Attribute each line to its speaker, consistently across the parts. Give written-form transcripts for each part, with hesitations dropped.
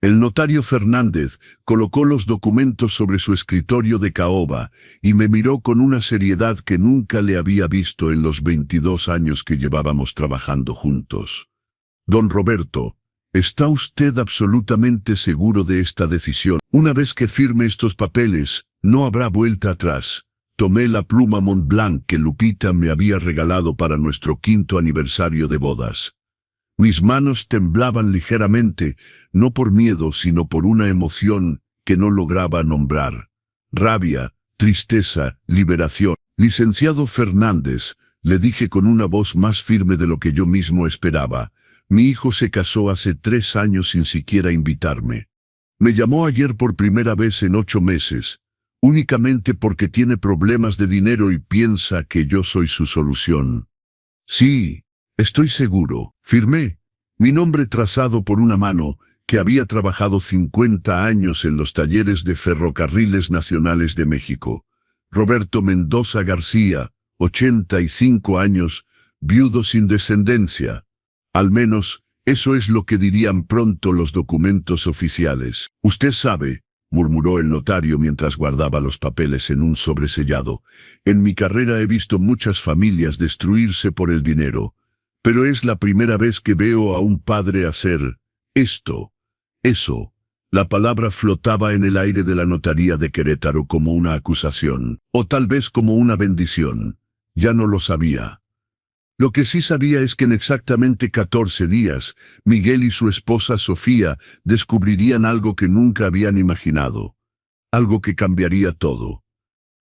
Speaker 1: El notario Fernández colocó los documentos sobre su escritorio de caoba y me miró con una seriedad que nunca le había visto en los 22 años que llevábamos trabajando juntos. Don Roberto, ¿está usted absolutamente seguro de esta decisión? Una vez que firme estos papeles, no habrá vuelta atrás. Tomé la pluma Montblanc que Lupita me había regalado para nuestro 5º aniversario de bodas. Mis manos temblaban ligeramente, no por miedo, sino por una emoción que no lograba nombrar. Rabia, tristeza, liberación. Licenciado Fernández, le dije con una voz más firme de lo que yo mismo esperaba. Mi hijo se casó hace 3 años sin siquiera invitarme. Me llamó ayer por primera vez en 8 meses, únicamente porque tiene problemas de dinero y piensa que yo soy su solución. Sí, estoy seguro. Firmé mi nombre trazado por una mano que había trabajado 50 años en los talleres de Ferrocarriles Nacionales de México. Roberto Mendoza García, 85 años, viudo sin descendencia. Al menos, eso es lo que dirían pronto los documentos oficiales. Usted sabe, murmuró el notario mientras guardaba los papeles en un sobresellado, en mi carrera he visto muchas familias destruirse por el dinero, pero es la primera vez que veo a un padre hacer esto, eso. La palabra flotaba en el aire de la notaría de Querétaro como una acusación, o tal vez como una bendición. Ya no lo sabía. Lo que sí sabía es que en exactamente 14 días, Miguel y su esposa Sofía descubrirían algo que nunca habían imaginado. Algo que cambiaría todo.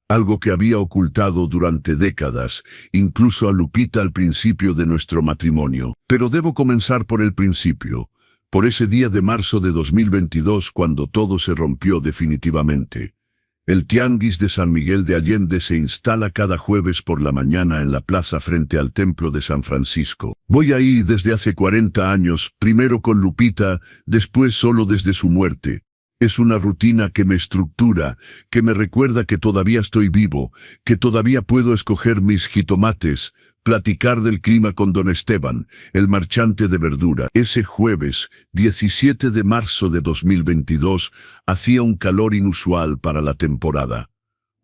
Speaker 1: Algo que había ocultado durante décadas, incluso a Lupita al principio de nuestro matrimonio. Pero debo comenzar por el principio, por ese día de marzo de 2022 cuando todo se rompió definitivamente. El Tianguis de San Miguel de Allende se instala cada jueves por la mañana en la plaza frente al Templo de San Francisco. Voy ahí desde hace 40 años, primero con Lupita, después solo desde su muerte. Es una rutina que me estructura, que me recuerda que todavía estoy vivo, que todavía puedo escoger mis jitomates, platicar del clima con don Esteban, el marchante de verdura. Ese jueves, 17 de marzo de 2022, hacía un calor inusual para la temporada.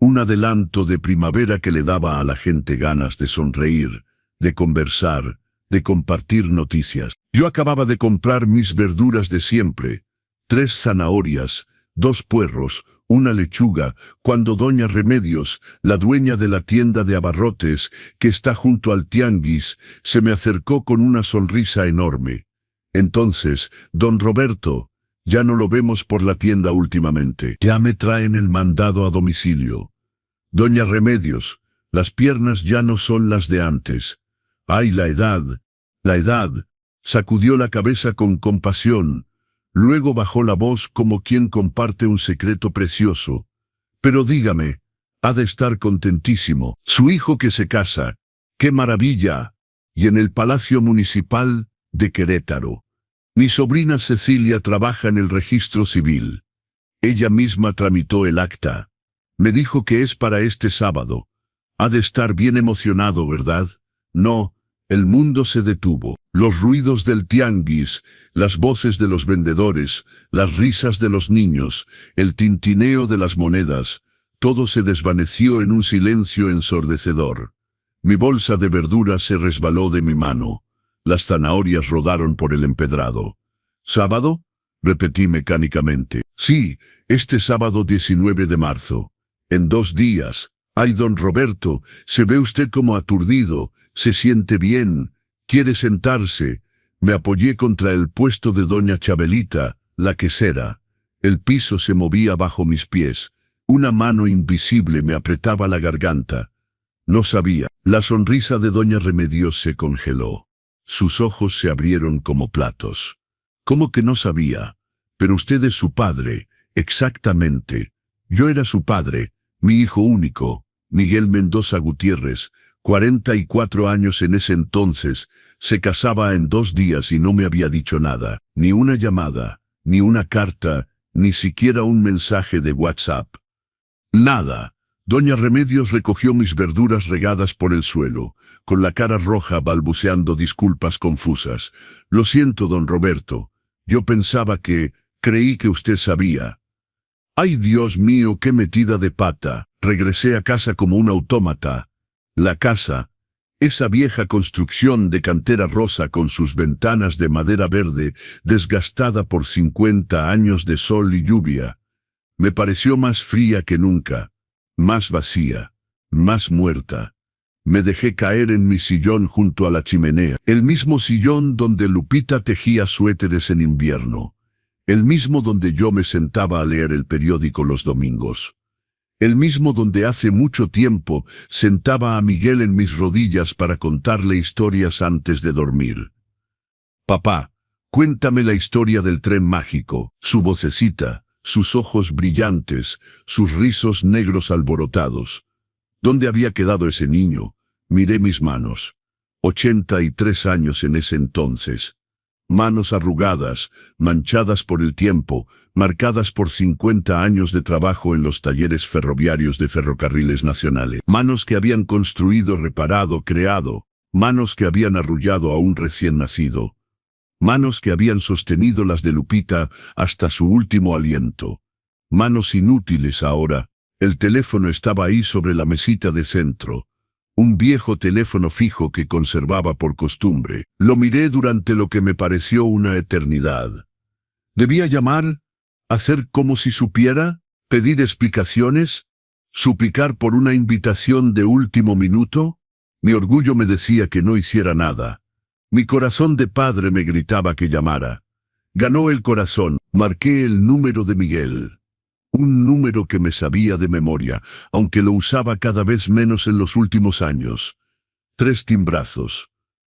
Speaker 1: Un adelanto de primavera que le daba a la gente ganas de sonreír, de conversar, de compartir noticias. Yo acababa de comprar mis verduras de siempre. 3 zanahorias, 2 puerros, una lechuga, cuando doña Remedios, la dueña de la tienda de abarrotes, que está junto al tianguis, se me acercó con una sonrisa enorme. Entonces, don Roberto, ya no lo vemos por la tienda últimamente. Ya me traen el mandado a domicilio. Doña Remedios, las piernas ya no son las de antes. ¡Ay, la edad! La edad. Sacudió la cabeza con compasión. Luego bajó la voz como quien comparte un secreto precioso. Pero dígame, ha de estar contentísimo. Su hijo que se casa. ¡Qué maravilla! Y en el Palacio Municipal de Querétaro. Mi sobrina Cecilia trabaja en el registro civil. Ella misma tramitó el acta. Me dijo que es para este sábado. Ha de estar bien emocionado, ¿verdad? No, el mundo se detuvo. Los ruidos del tianguis, las voces de los vendedores, las risas de los niños, el tintineo de las monedas, todo se desvaneció en un silencio ensordecedor. Mi bolsa de verduras se resbaló de mi mano. Las zanahorias rodaron por el empedrado. ¿Sábado? Repetí mecánicamente. Sí, este sábado 19 de marzo. En 2 días. Ay, don Roberto, se ve usted como aturdido, se siente bien. ¿Quiere sentarse? Me apoyé contra el puesto de doña Chabelita, la quesera. El piso se movía bajo mis pies. Una mano invisible me apretaba la garganta. No sabía. La sonrisa de doña Remedios se congeló. Sus ojos se abrieron como platos. ¿Cómo que no sabía? Pero usted es su padre. Exactamente. Yo era su padre, mi hijo único, Miguel Mendoza Gutiérrez. 44 años en ese entonces, se casaba en 2 días y no me había dicho nada, ni una llamada, ni una carta, ni siquiera un mensaje de WhatsApp. Nada. Doña Remedios recogió mis verduras regadas por el suelo, con la cara roja balbuceando disculpas confusas. Lo siento, don Roberto. Yo pensaba que Creí que usted sabía. ¡Ay, Dios mío, qué metida de pata! Regresé a casa como un autómata. La casa, esa vieja construcción de cantera rosa con sus ventanas de madera verde, desgastada por 50 años de sol y lluvia, me pareció más fría que nunca, más vacía, más muerta. Me dejé caer en mi sillón junto a la chimenea, el mismo sillón donde Lupita tejía suéteres en invierno, el mismo donde yo me sentaba a leer el periódico los domingos, el mismo donde hace mucho tiempo sentaba a Miguel en mis rodillas para contarle historias antes de dormir. Papá, cuéntame la historia del tren mágico, su vocecita, sus ojos brillantes, sus rizos negros alborotados. ¿Dónde había quedado ese niño? Miré mis manos. 83 años en ese entonces. Manos arrugadas, manchadas por el tiempo, marcadas por 50 años de trabajo en los talleres ferroviarios de Ferrocarriles Nacionales. Manos que habían construido, reparado, creado. Manos que habían arrullado a un recién nacido. Manos que habían sostenido las de Lupita hasta su último aliento. Manos inútiles ahora. El teléfono estaba ahí sobre la mesita de centro. Un viejo teléfono fijo que conservaba por costumbre. Lo miré durante lo que me pareció una eternidad. ¿Debía llamar? ¿Hacer como si supiera? ¿Pedir explicaciones? ¿Suplicar por una invitación de último minuto? Mi orgullo me decía que no hiciera nada. Mi corazón de padre me gritaba que llamara. Ganó el corazón. Marqué el número de Miguel. Un número que me sabía de memoria, aunque lo usaba cada vez menos en los últimos años. 3 timbrazos.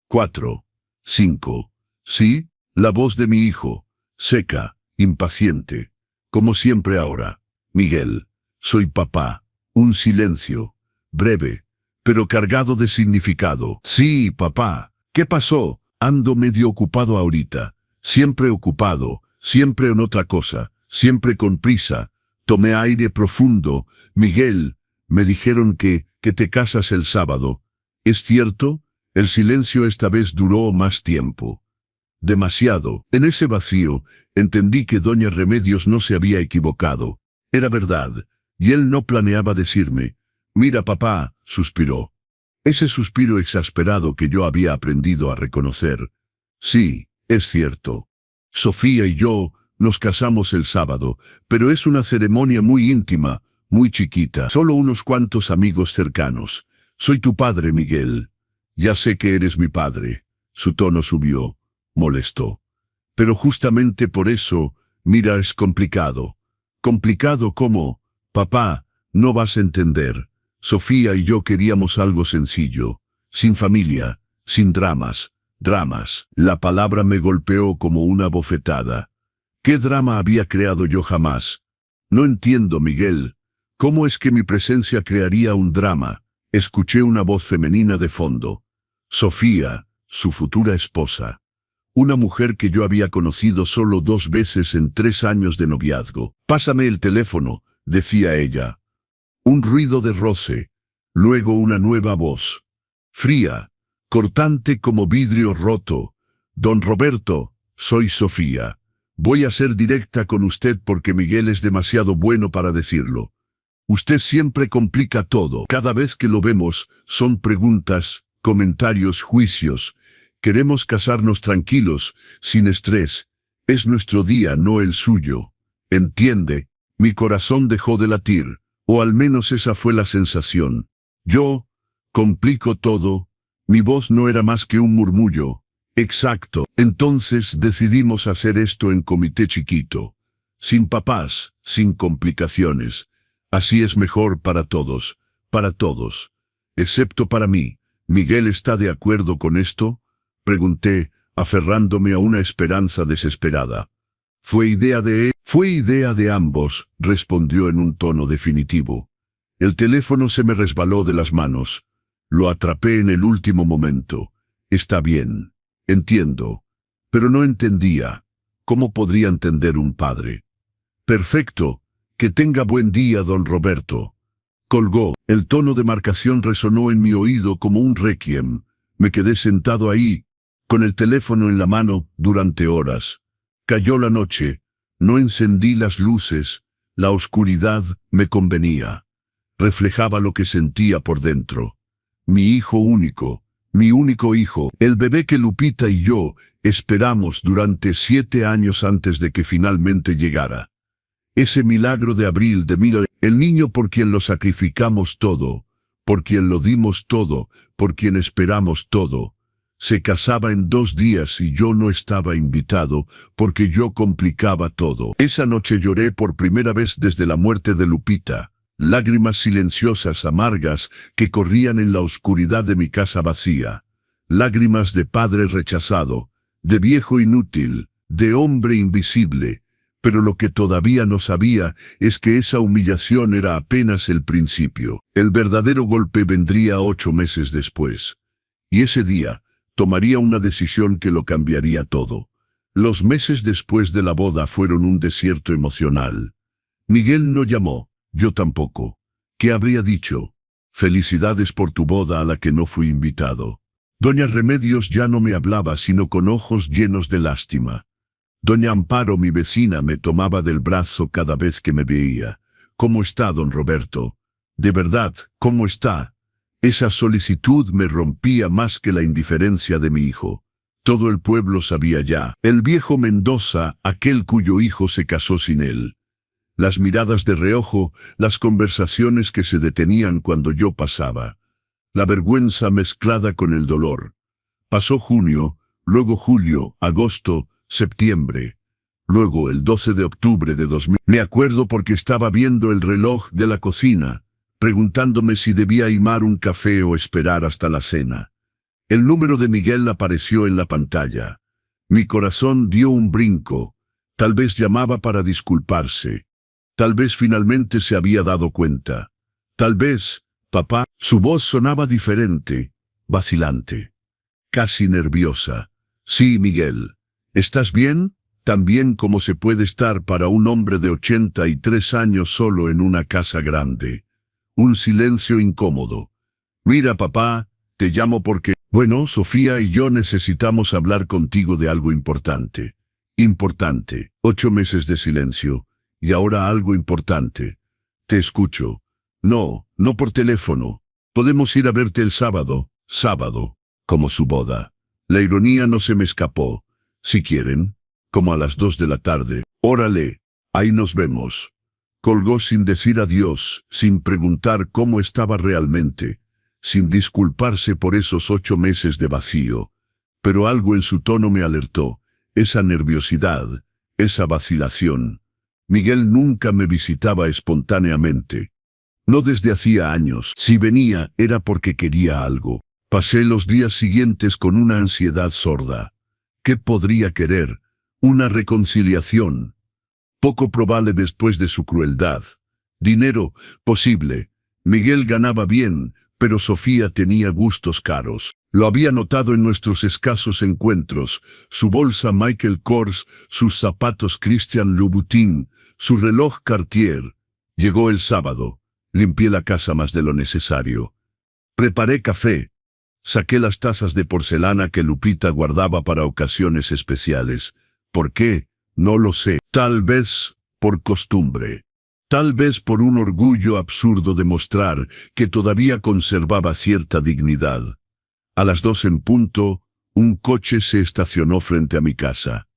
Speaker 1: 4. 5. Sí, la voz de mi hijo, seca, impaciente. Como siempre ahora. Miguel, soy papá. Un silencio, breve, pero cargado de significado. Sí, papá. ¿Qué pasó? Ando medio ocupado ahorita. Siempre ocupado, siempre en otra cosa, siempre con prisa. Tomé aire profundo. Miguel, me dijeron que te casas el sábado. ¿Es cierto? El silencio esta vez duró más tiempo. Demasiado. En ese vacío, entendí que doña Remedios no se había equivocado. Era verdad, y él no planeaba decirme. Mira, papá, suspiró. Ese suspiro exasperado que yo había aprendido a reconocer. Sí, es cierto. Sofía y yo nos casamos el sábado, pero es una ceremonia muy íntima, muy chiquita. Solo unos cuantos amigos cercanos. Soy tu padre, Miguel. Ya sé que eres mi padre. Su tono subió, molestó. Pero justamente por eso, mira, es complicado. Complicado como, papá, no vas a entender. Sofía y yo queríamos algo sencillo, sin familia, sin dramas. La palabra me golpeó como una bofetada. ¿Qué drama había creado yo jamás? No entiendo, Miguel. ¿Cómo es que mi presencia crearía un drama? Escuché una voz femenina de fondo. Sofía, su futura esposa. Una mujer que yo había conocido solo 2 veces en 3 años de noviazgo. Pásame el teléfono, decía ella. Un ruido de roce. Luego una nueva voz. Fría, cortante como vidrio roto. Don Roberto, soy Sofía. Voy a ser directa con usted porque Miguel es demasiado bueno para decirlo. Usted siempre complica todo. Cada vez que lo vemos, son preguntas, comentarios, juicios. Queremos casarnos tranquilos, sin estrés. Es nuestro día, no el suyo. ¿Entiende? Mi corazón dejó de latir, o al menos esa fue la sensación. Yo complico todo. Mi voz no era más que un murmullo. Exacto. Entonces decidimos hacer esto en comité chiquito. Sin papás, sin complicaciones. Así es mejor para todos. Excepto para mí. ¿Miguel está de acuerdo con esto? Pregunté, aferrándome a una esperanza desesperada. Fue idea de ambos, respondió en un tono definitivo. El teléfono se me resbaló de las manos. Lo atrapé en el último momento. Está bien. Entiendo. Pero no entendía. ¿Cómo podría entender un padre? Perfecto. Que tenga buen día, don Roberto. Colgó. El tono de marcación resonó en mi oído como un requiem. Me quedé sentado ahí, con el teléfono en la mano, durante horas. Cayó la noche. No encendí las luces, la oscuridad me convenía. Reflejaba lo que sentía por dentro. Mi hijo único, mi único hijo, el bebé que Lupita y yo esperamos durante 7 años antes de que finalmente llegara. Ese milagro de abril de el niño por quien lo sacrificamos todo, por quien lo dimos todo, por quien esperamos todo. Se casaba en 2 días y yo no estaba invitado porque yo complicaba todo. Esa noche lloré por primera vez desde la muerte de Lupita. Lágrimas silenciosas, amargas, que corrían en la oscuridad de mi casa vacía. Lágrimas de padre rechazado, de viejo inútil, de hombre invisible. Pero lo que todavía no sabía es que esa humillación era apenas el principio. El verdadero golpe vendría 8 meses después. Y ese día tomaría una decisión que lo cambiaría todo. Los meses después de la boda fueron un desierto emocional. Miguel no llamó, yo tampoco. ¿Qué habría dicho? Felicidades por tu boda a la que no fui invitado. Doña Remedios ya no me hablaba sino con ojos llenos de lástima. Doña Amparo, mi vecina, me tomaba del brazo cada vez que me veía. ¿Cómo está, don Roberto? De verdad, ¿cómo está? Esa solicitud me rompía más que la indiferencia de mi hijo. Todo el pueblo sabía ya. El viejo Mendoza, aquel cuyo hijo se casó sin él. Las miradas de reojo, las conversaciones que se detenían cuando yo pasaba. La vergüenza mezclada con el dolor. Pasó junio, luego julio, agosto, septiembre. Luego el 12 de octubre de 2000. Me acuerdo porque estaba viendo el reloj de la cocina, preguntándome si debía imar un café o esperar hasta la cena. El número de Miguel apareció en la pantalla. Mi corazón dio un brinco. Tal vez llamaba para disculparse. Tal vez finalmente se había dado cuenta. Tal vez, papá, su voz sonaba diferente, vacilante, casi nerviosa. Sí, Miguel. ¿Estás bien? Tan bien como se puede estar para un hombre de 83 años solo en una casa grande. Un silencio incómodo. Mira, papá, te llamo porque... Bueno, Sofía y yo necesitamos hablar contigo de algo importante. Importante. 8 meses de silencio. Y ahora algo importante. Te escucho. No, no por teléfono. Podemos ir a verte el sábado. Sábado. Como su boda. La ironía no se me escapó. Si quieren. Como a las 2 de la tarde. Órale. Ahí nos vemos. Colgó sin decir adiós, sin preguntar cómo estaba realmente, sin disculparse por esos 8 meses de vacío. Pero algo en su tono me alertó. Esa nerviosidad, esa vacilación. Miguel nunca me visitaba espontáneamente. No desde hacía años. Si venía, era porque quería algo. Pasé los días siguientes con una ansiedad sorda. ¿Qué podría querer? Una reconciliación. Poco probable después de su crueldad. Dinero, posible. Miguel ganaba bien, pero Sofía tenía gustos caros. Lo había notado en nuestros escasos encuentros. Su bolsa Michael Kors, sus zapatos Christian Louboutin, su reloj Cartier. Llegó el sábado. Limpié la casa más de lo necesario. Preparé café. Saqué las tazas de porcelana que Lupita guardaba para ocasiones especiales. ¿Por qué? No lo sé. Tal vez por costumbre. Tal vez por un orgullo absurdo de mostrar que todavía conservaba cierta dignidad. A las 2 en punto, un coche se estacionó frente a mi casa.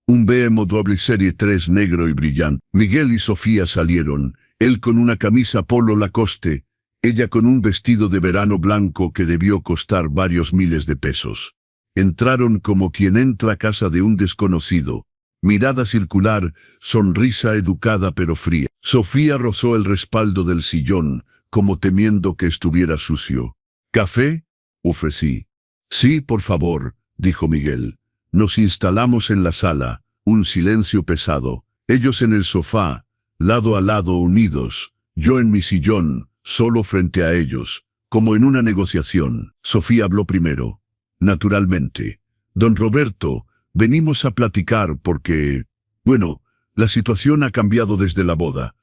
Speaker 1: Un BMW Serie 3 negro y brillante. Miguel y Sofía salieron, él con una camisa polo Lacoste, ella con un vestido de verano blanco que debió costar varios miles de pesos. Entraron como quien entra a casa de un desconocido. Mirada circular, sonrisa educada pero fría. Sofía rozó el respaldo del sillón, como temiendo que estuviera sucio. ¿Café? Ofrecí. Sí, por favor, dijo Miguel. Nos instalamos en la sala, un silencio pesado. Ellos en el sofá, lado a lado unidos. Yo en mi sillón, solo frente a ellos, como en una negociación. Sofía habló primero. Naturalmente. Don Roberto, venimos a platicar porque... Bueno, la situación ha cambiado desde la boda.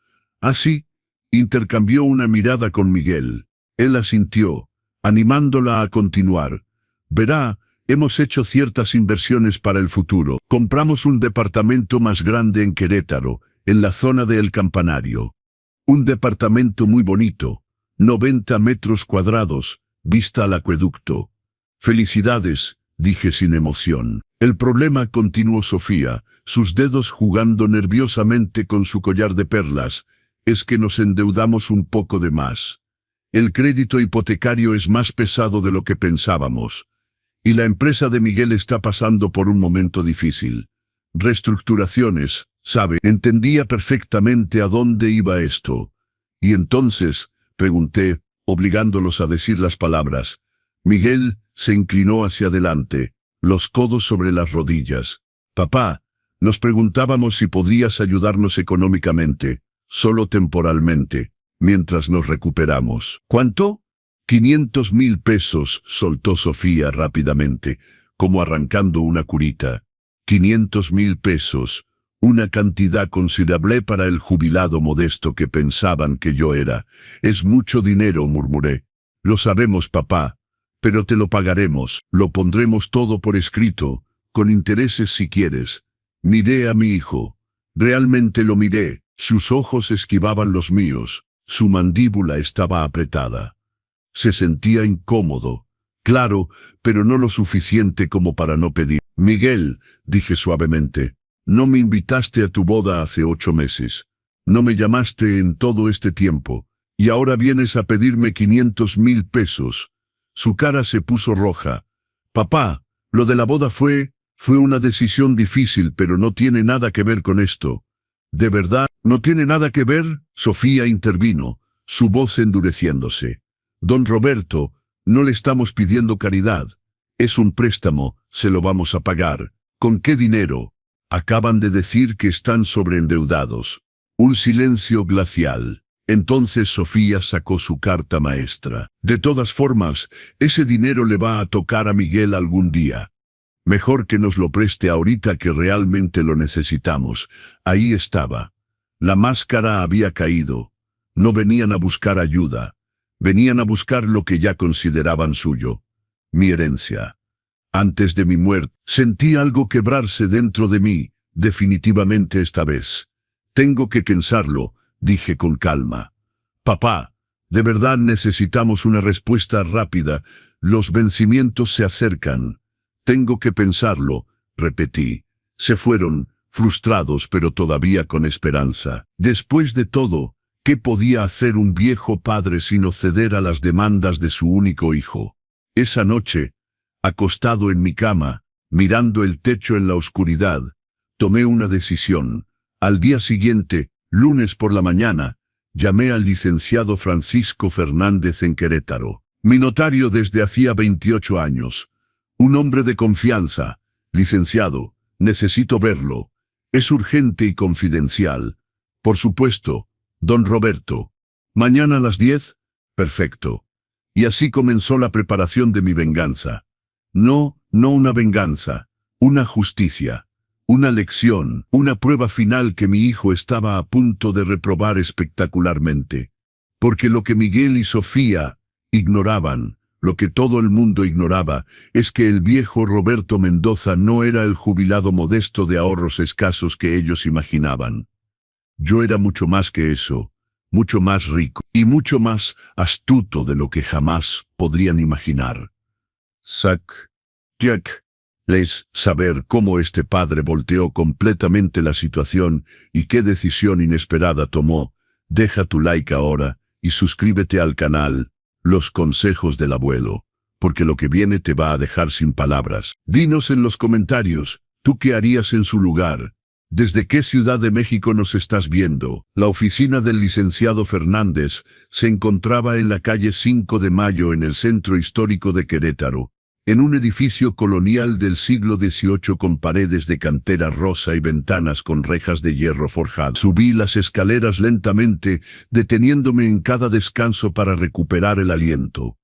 Speaker 1: Así, intercambió una mirada con Miguel. Él asintió, animándola a continuar. Verá, Hemos hecho ciertas inversiones para el futuro. Compramos un departamento más grande en Querétaro, en la zona de El Campanario. Un departamento muy bonito, 90 metros cuadrados, vista al acueducto. Felicidades, dije sin emoción. El problema, continuó Sofía, sus dedos jugando nerviosamente con su collar de perlas, es que nos endeudamos un poco de más. El crédito hipotecario es más pesado de lo que pensábamos. Y la empresa de Miguel está pasando por un momento difícil. Reestructuraciones, ¿sabe? Entendía perfectamente a dónde iba esto. Y entonces, pregunté, obligándolos a decir las palabras. Miguel se inclinó hacia adelante, los codos sobre las rodillas. Papá, nos preguntábamos si podrías ayudarnos económicamente, solo temporalmente, mientras nos recuperamos. ¿Cuánto? 500,000 pesos, soltó Sofía rápidamente, como arrancando una curita. 500,000 pesos, una cantidad considerable para el jubilado modesto que pensaban que yo era. Es mucho dinero, murmuré. Lo sabemos, papá, pero te lo pagaremos, lo pondremos todo por escrito, con intereses si quieres. Miré a mi hijo. Realmente lo miré, sus ojos esquivaban los míos, su mandíbula estaba apretada. Se sentía incómodo, claro, pero no lo suficiente como para no pedir. Miguel, dije suavemente, no me invitaste a tu boda hace 8 meses. No me llamaste en todo este tiempo, y ahora vienes a pedirme 500,000 pesos. Su cara se puso roja. Papá, lo de la boda fue una decisión difícil, pero no tiene nada que ver con esto. ¿De verdad? ¿No tiene nada que ver? Sofía intervino, su voz endureciéndose. Don Roberto, no le estamos pidiendo caridad. Es un préstamo, se lo vamos a pagar. ¿Con qué dinero? Acaban de decir que están sobreendeudados. Un silencio glacial. Entonces Sofía sacó su carta maestra. De todas formas, ese dinero le va a tocar a Miguel algún día. Mejor que nos lo preste ahorita que realmente lo necesitamos. Ahí estaba. La máscara había caído. No venían a buscar ayuda. Venían a buscar lo que ya consideraban suyo. Mi herencia. Antes de mi muerte, sentí algo quebrarse dentro de mí, definitivamente esta vez. Tengo que pensarlo, dije con calma. Papá, de verdad necesitamos una respuesta rápida. Los vencimientos se acercan. Tengo que pensarlo, repetí. Se fueron, frustrados pero todavía con esperanza. Después de todo, ¿qué podía hacer un viejo padre sino ceder a las demandas de su único hijo? Esa noche, acostado en mi cama, mirando el techo en la oscuridad, tomé una decisión. Al día siguiente, lunes por la mañana, llamé al licenciado Francisco Fernández en Querétaro, mi notario desde hacía 28 años. Un hombre de confianza. Licenciado, necesito verlo. Es urgente y confidencial. Por supuesto, don Roberto. Mañana a las 10. Perfecto. Y así comenzó la preparación de mi venganza. No una venganza, una justicia, una lección, una prueba final que mi hijo estaba a punto de reprobar espectacularmente. Porque lo que Miguel y Sofía ignoraban, lo que todo el mundo ignoraba, es que el viejo Roberto Mendoza no era el jubilado modesto de ahorros escasos que ellos imaginaban. Yo era mucho más que eso, mucho más rico y mucho más astuto de lo que jamás podrían imaginar. Jack, saber cómo este padre volteó completamente la situación y qué decisión inesperada tomó. Deja tu like ahora y suscríbete al canal Los Consejos del Abuelo, porque lo que viene te va a dejar sin palabras. Dinos en los comentarios, ¿tú qué harías en su lugar? ¿Desde qué ciudad de México nos estás viendo? La oficina del licenciado Fernández se encontraba en la calle 5 de Mayo en el centro histórico de Querétaro, en un edificio colonial del siglo XVIII con paredes de cantera rosa y ventanas con rejas de hierro forjado. Subí las escaleras lentamente, deteniéndome en cada descanso para recuperar el aliento.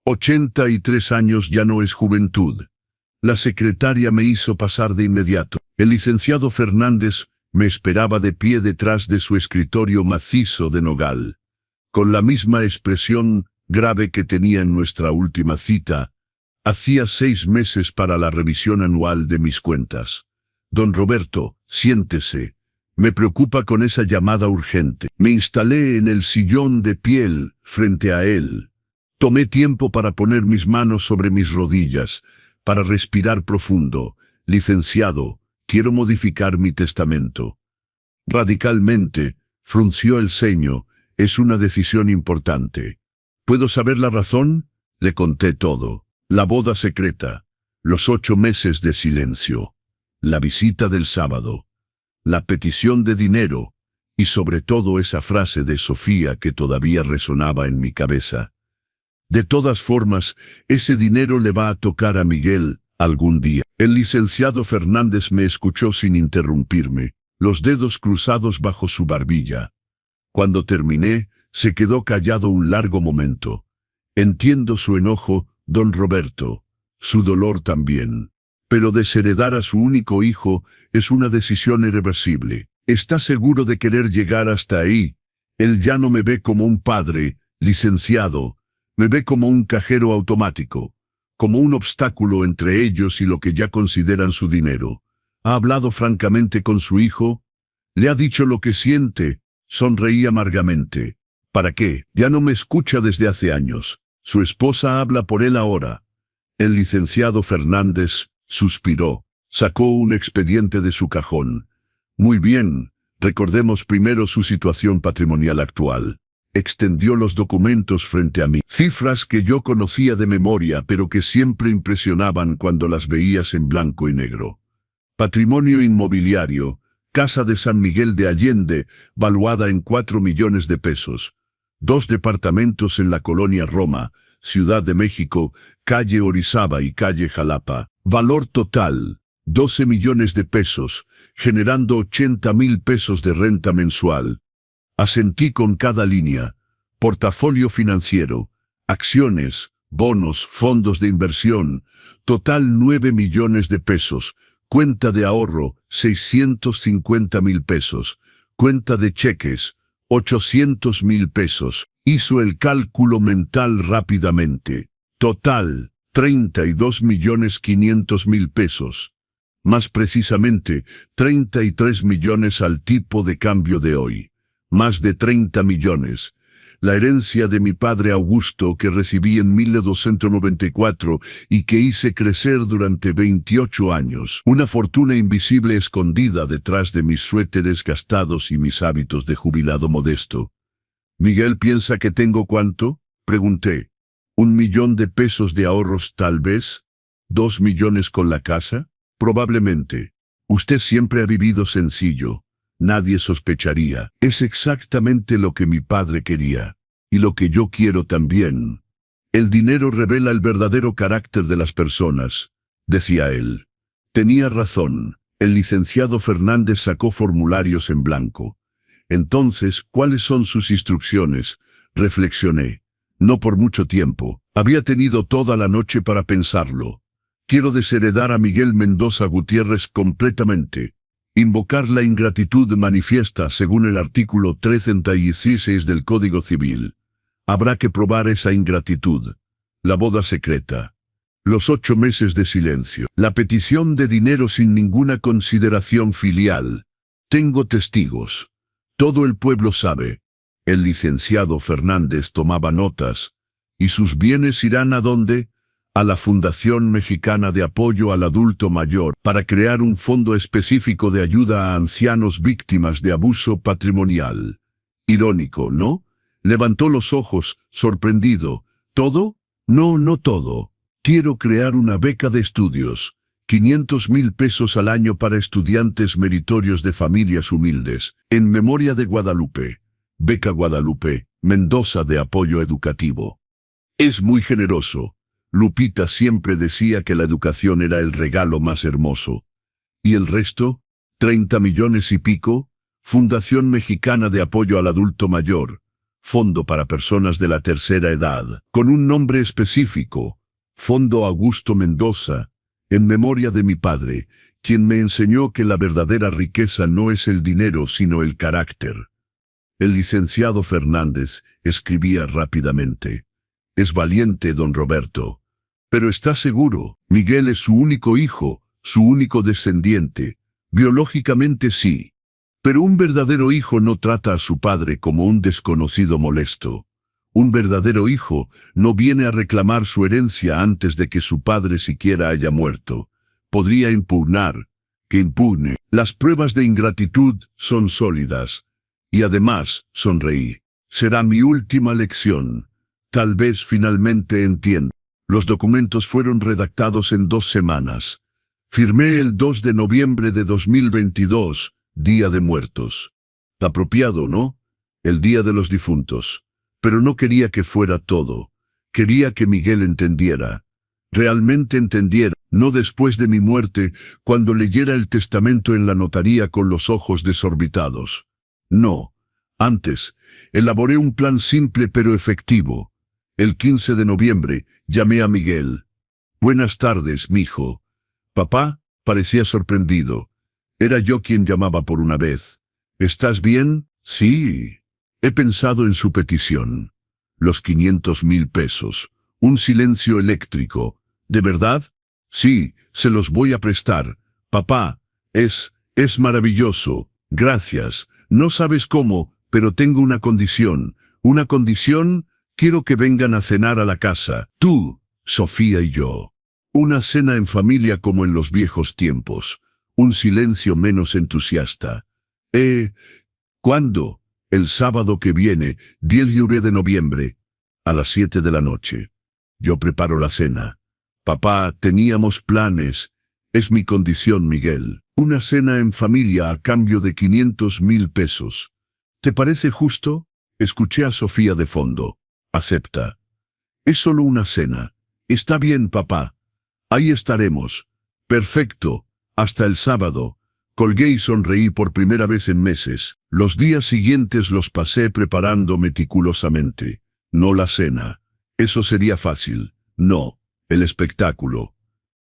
Speaker 1: 83 años ya no es juventud. La secretaria me hizo pasar de inmediato. El licenciado Fernández me esperaba de pie detrás de su escritorio macizo de nogal. Con la misma expresión grave que tenía en nuestra última cita, Hacía 6 meses para la revisión anual de mis cuentas. Don Roberto, siéntese. Me preocupa con esa llamada urgente. Me instalé en el sillón de piel frente a él. Tomé tiempo para poner mis manos sobre mis rodillas, para respirar profundo. Licenciado, quiero modificar mi testamento. Radicalmente, frunció el ceño. Es una decisión importante. ¿Puedo saber la razón? Le conté todo. La boda secreta, los 8 meses de silencio, la visita del sábado, la petición de dinero y sobre todo esa frase de Sofía que todavía resonaba en mi cabeza. De todas formas, ese dinero le va a tocar a Miguel algún día. El licenciado Fernández me escuchó sin interrumpirme, los dedos cruzados bajo su barbilla. Cuando terminé, se quedó callado un largo momento. Entiendo su enojo, don Roberto, su dolor también. Pero desheredar a su único hijo es una decisión irreversible. ¿Está seguro de querer llegar hasta ahí? Él ya no me ve como un padre, licenciado, me ve como un cajero automático, como un obstáculo entre ellos y lo que ya consideran su dinero. ¿Ha hablado francamente con su hijo? ¿Le ha dicho lo que siente? Sonreí amargamente. ¿Para qué? Ya no me escucha desde hace años. Su esposa habla por él ahora. El licenciado Fernández suspiró. Sacó un expediente de su cajón. Muy bien, recordemos primero su situación patrimonial actual. Extendió los documentos frente a mí. Cifras que yo conocía de memoria, pero que siempre impresionaban cuando las veías en blanco y negro. Patrimonio inmobiliario, Casa de San Miguel de Allende, valuada en 4 millones de pesos. 2 departamentos en la colonia Roma, Ciudad de México, calle Orizaba y calle Jalapa. Valor total, 12 millones de pesos, generando 80,000 pesos de renta mensual. Asentí con cada línea. Portafolio financiero, acciones, bonos, fondos de inversión, total 9 millones de pesos. Cuenta de ahorro, 650,000 pesos. Cuenta de cheques, 800,000 pesos. Hizo el cálculo mental rápidamente. Total, 32,500,000 pesos. Más precisamente, 33 millones al tipo de cambio de hoy. Más de 30 millones. La herencia de mi padre Augusto que recibí en 1294 y que hice crecer durante 28 años. Una fortuna invisible escondida detrás de mis suéteres gastados y mis hábitos de jubilado modesto. ¿Miguel piensa que tengo cuánto? Pregunté. 1 millón de pesos de ahorros tal vez. 2 millones con la casa. Probablemente. Usted siempre ha vivido sencillo. Nadie sospecharía. Es exactamente lo que mi padre quería. Y lo que yo quiero también. El dinero revela el verdadero carácter de las personas, decía él. Tenía razón. El licenciado Fernández sacó formularios en blanco. Entonces, ¿cuáles son sus instrucciones? Reflexioné. No por mucho tiempo. Había tenido toda la noche para pensarlo. Quiero desheredar a Miguel Mendoza Gutiérrez completamente. Invocar la ingratitud manifiesta según el artículo 316 del Código Civil. Habrá que probar esa ingratitud. La boda secreta. Los 8 meses de silencio. La petición de dinero sin ninguna consideración filial. Tengo testigos. Todo el pueblo sabe. El licenciado Fernández tomaba notas. ¿Y sus bienes irán a dónde? A la Fundación Mexicana de Apoyo al Adulto Mayor, para crear un fondo específico de ayuda a ancianos víctimas de abuso patrimonial. Irónico, ¿no? Levantó los ojos, sorprendido. ¿Todo? No, no todo. Quiero crear una beca de estudios. 500,000 pesos al año para estudiantes meritorios de familias humildes, en memoria de Guadalupe. Beca Guadalupe, Mendoza de apoyo educativo. Es muy generoso. Lupita siempre decía que la educación era el regalo más hermoso. ¿Y el resto? 30 millones y pico. Fundación Mexicana de Apoyo al Adulto Mayor. Fondo para personas de la tercera edad. Con un nombre específico. Fondo Augusto Mendoza. En memoria de mi padre, quien me enseñó que la verdadera riqueza no es el dinero sino el carácter. El licenciado Fernández escribía rápidamente. Es valiente, don Roberto. Pero está seguro, Miguel es su único hijo, su único descendiente. Biológicamente sí. Pero un verdadero hijo no trata a su padre como un desconocido molesto. Un verdadero hijo no viene a reclamar su herencia antes de que su padre siquiera haya muerto. Podría impugnar, que impugne. Las pruebas de ingratitud son sólidas. Y además, sonreí. Será mi última lección. Tal vez finalmente entienda. Los documentos fueron redactados en 2 semanas. Firmé el 2 de noviembre de 2022, Día de Muertos. Apropiado, ¿no? El Día de los Difuntos. Pero no quería que fuera todo. Quería que Miguel entendiera. Realmente entendiera, no después de mi muerte, cuando leyera el testamento en la notaría con los ojos desorbitados. No. Antes, elaboré un plan simple pero efectivo. El 15 de noviembre, llamé a Miguel. «Buenas tardes, mijo». Papá parecía sorprendido. Era yo quien llamaba por una vez. «¿Estás bien?» «Sí». He pensado en su petición. Los 500.000 pesos. Un silencio eléctrico. ¿De verdad?» «Sí, se los voy a prestar. Papá, es maravilloso. Gracias. No sabes cómo, pero tengo una condición. Una condición. Quiero que vengan a cenar a la casa. Tú, Sofía y yo. Una cena en familia como en los viejos tiempos. Un silencio menos entusiasta. ¿Cuándo?» «El sábado que viene, 10 de noviembre, a las 7 de la noche. Yo preparo la cena. Papá, teníamos planes. Es mi condición, Miguel. Una cena en familia a cambio de 500.000 pesos. ¿Te parece justo?» Escuché a Sofía de fondo. «Acepta. Es solo una cena. Está bien, papá. Ahí estaremos. Perfecto. Hasta el sábado». Colgué y sonreí por primera vez en meses. Los días siguientes los pasé preparando meticulosamente. No la cena. Eso sería fácil. No. El espectáculo.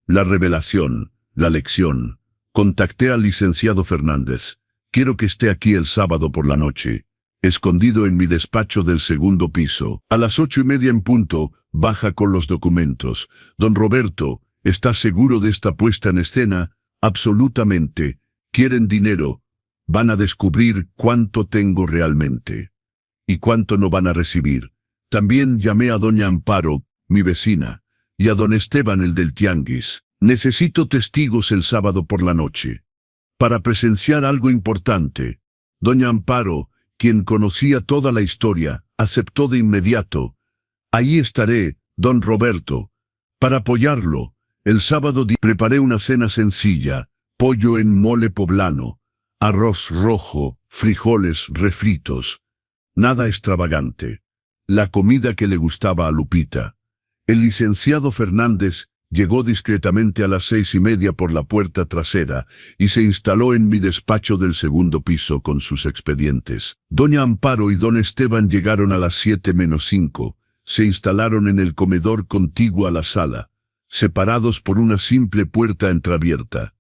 Speaker 1: La revelación. La lección. Contacté al licenciado Fernández. «Quiero que esté aquí el sábado por la noche». Escondido en mi despacho del segundo piso. A las 8:30 en punto, baja con los documentos. «Don Roberto, ¿estás seguro de esta puesta en escena?» «Absolutamente. Quieren dinero. Van a descubrir cuánto tengo realmente. Y cuánto no van a recibir». También llamé a doña Amparo, mi vecina, y a don Esteban, el del tianguis. «Necesito testigos el sábado por la noche. Para presenciar algo importante». Doña Amparo, quien conocía toda la historia, aceptó de inmediato. «Ahí estaré, don Roberto, para apoyarlo». El sábado preparé una cena sencilla: pollo en mole poblano, arroz rojo, frijoles refritos. Nada extravagante. La comida que le gustaba a Lupita. El licenciado Fernández llegó discretamente a las 6:30 por la puerta trasera y se instaló en mi despacho del segundo piso con sus expedientes. Doña Amparo y don Esteban llegaron a las 7:05. Se instalaron en el comedor contiguo a la sala, separados por una simple puerta entreabierta.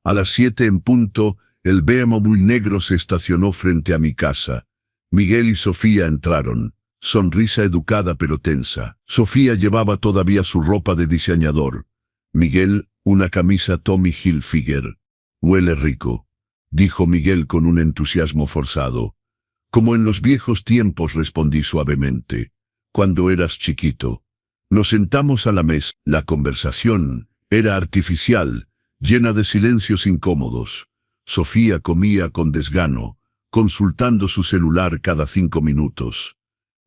Speaker 1: A las 7 en punto, el BMW negro se estacionó frente a mi casa. Miguel y Sofía entraron. Sonrisa educada pero tensa. Sofía llevaba todavía su ropa de diseñador. Miguel, una camisa Tommy Hilfiger. «Huele rico», dijo Miguel con un entusiasmo forzado. «Como en los viejos tiempos», respondí suavemente. «Cuando eras chiquito». Nos sentamos a la mesa. La conversación era artificial, llena de silencios incómodos. Sofía comía con desgano, consultando su celular cada 5 minutos.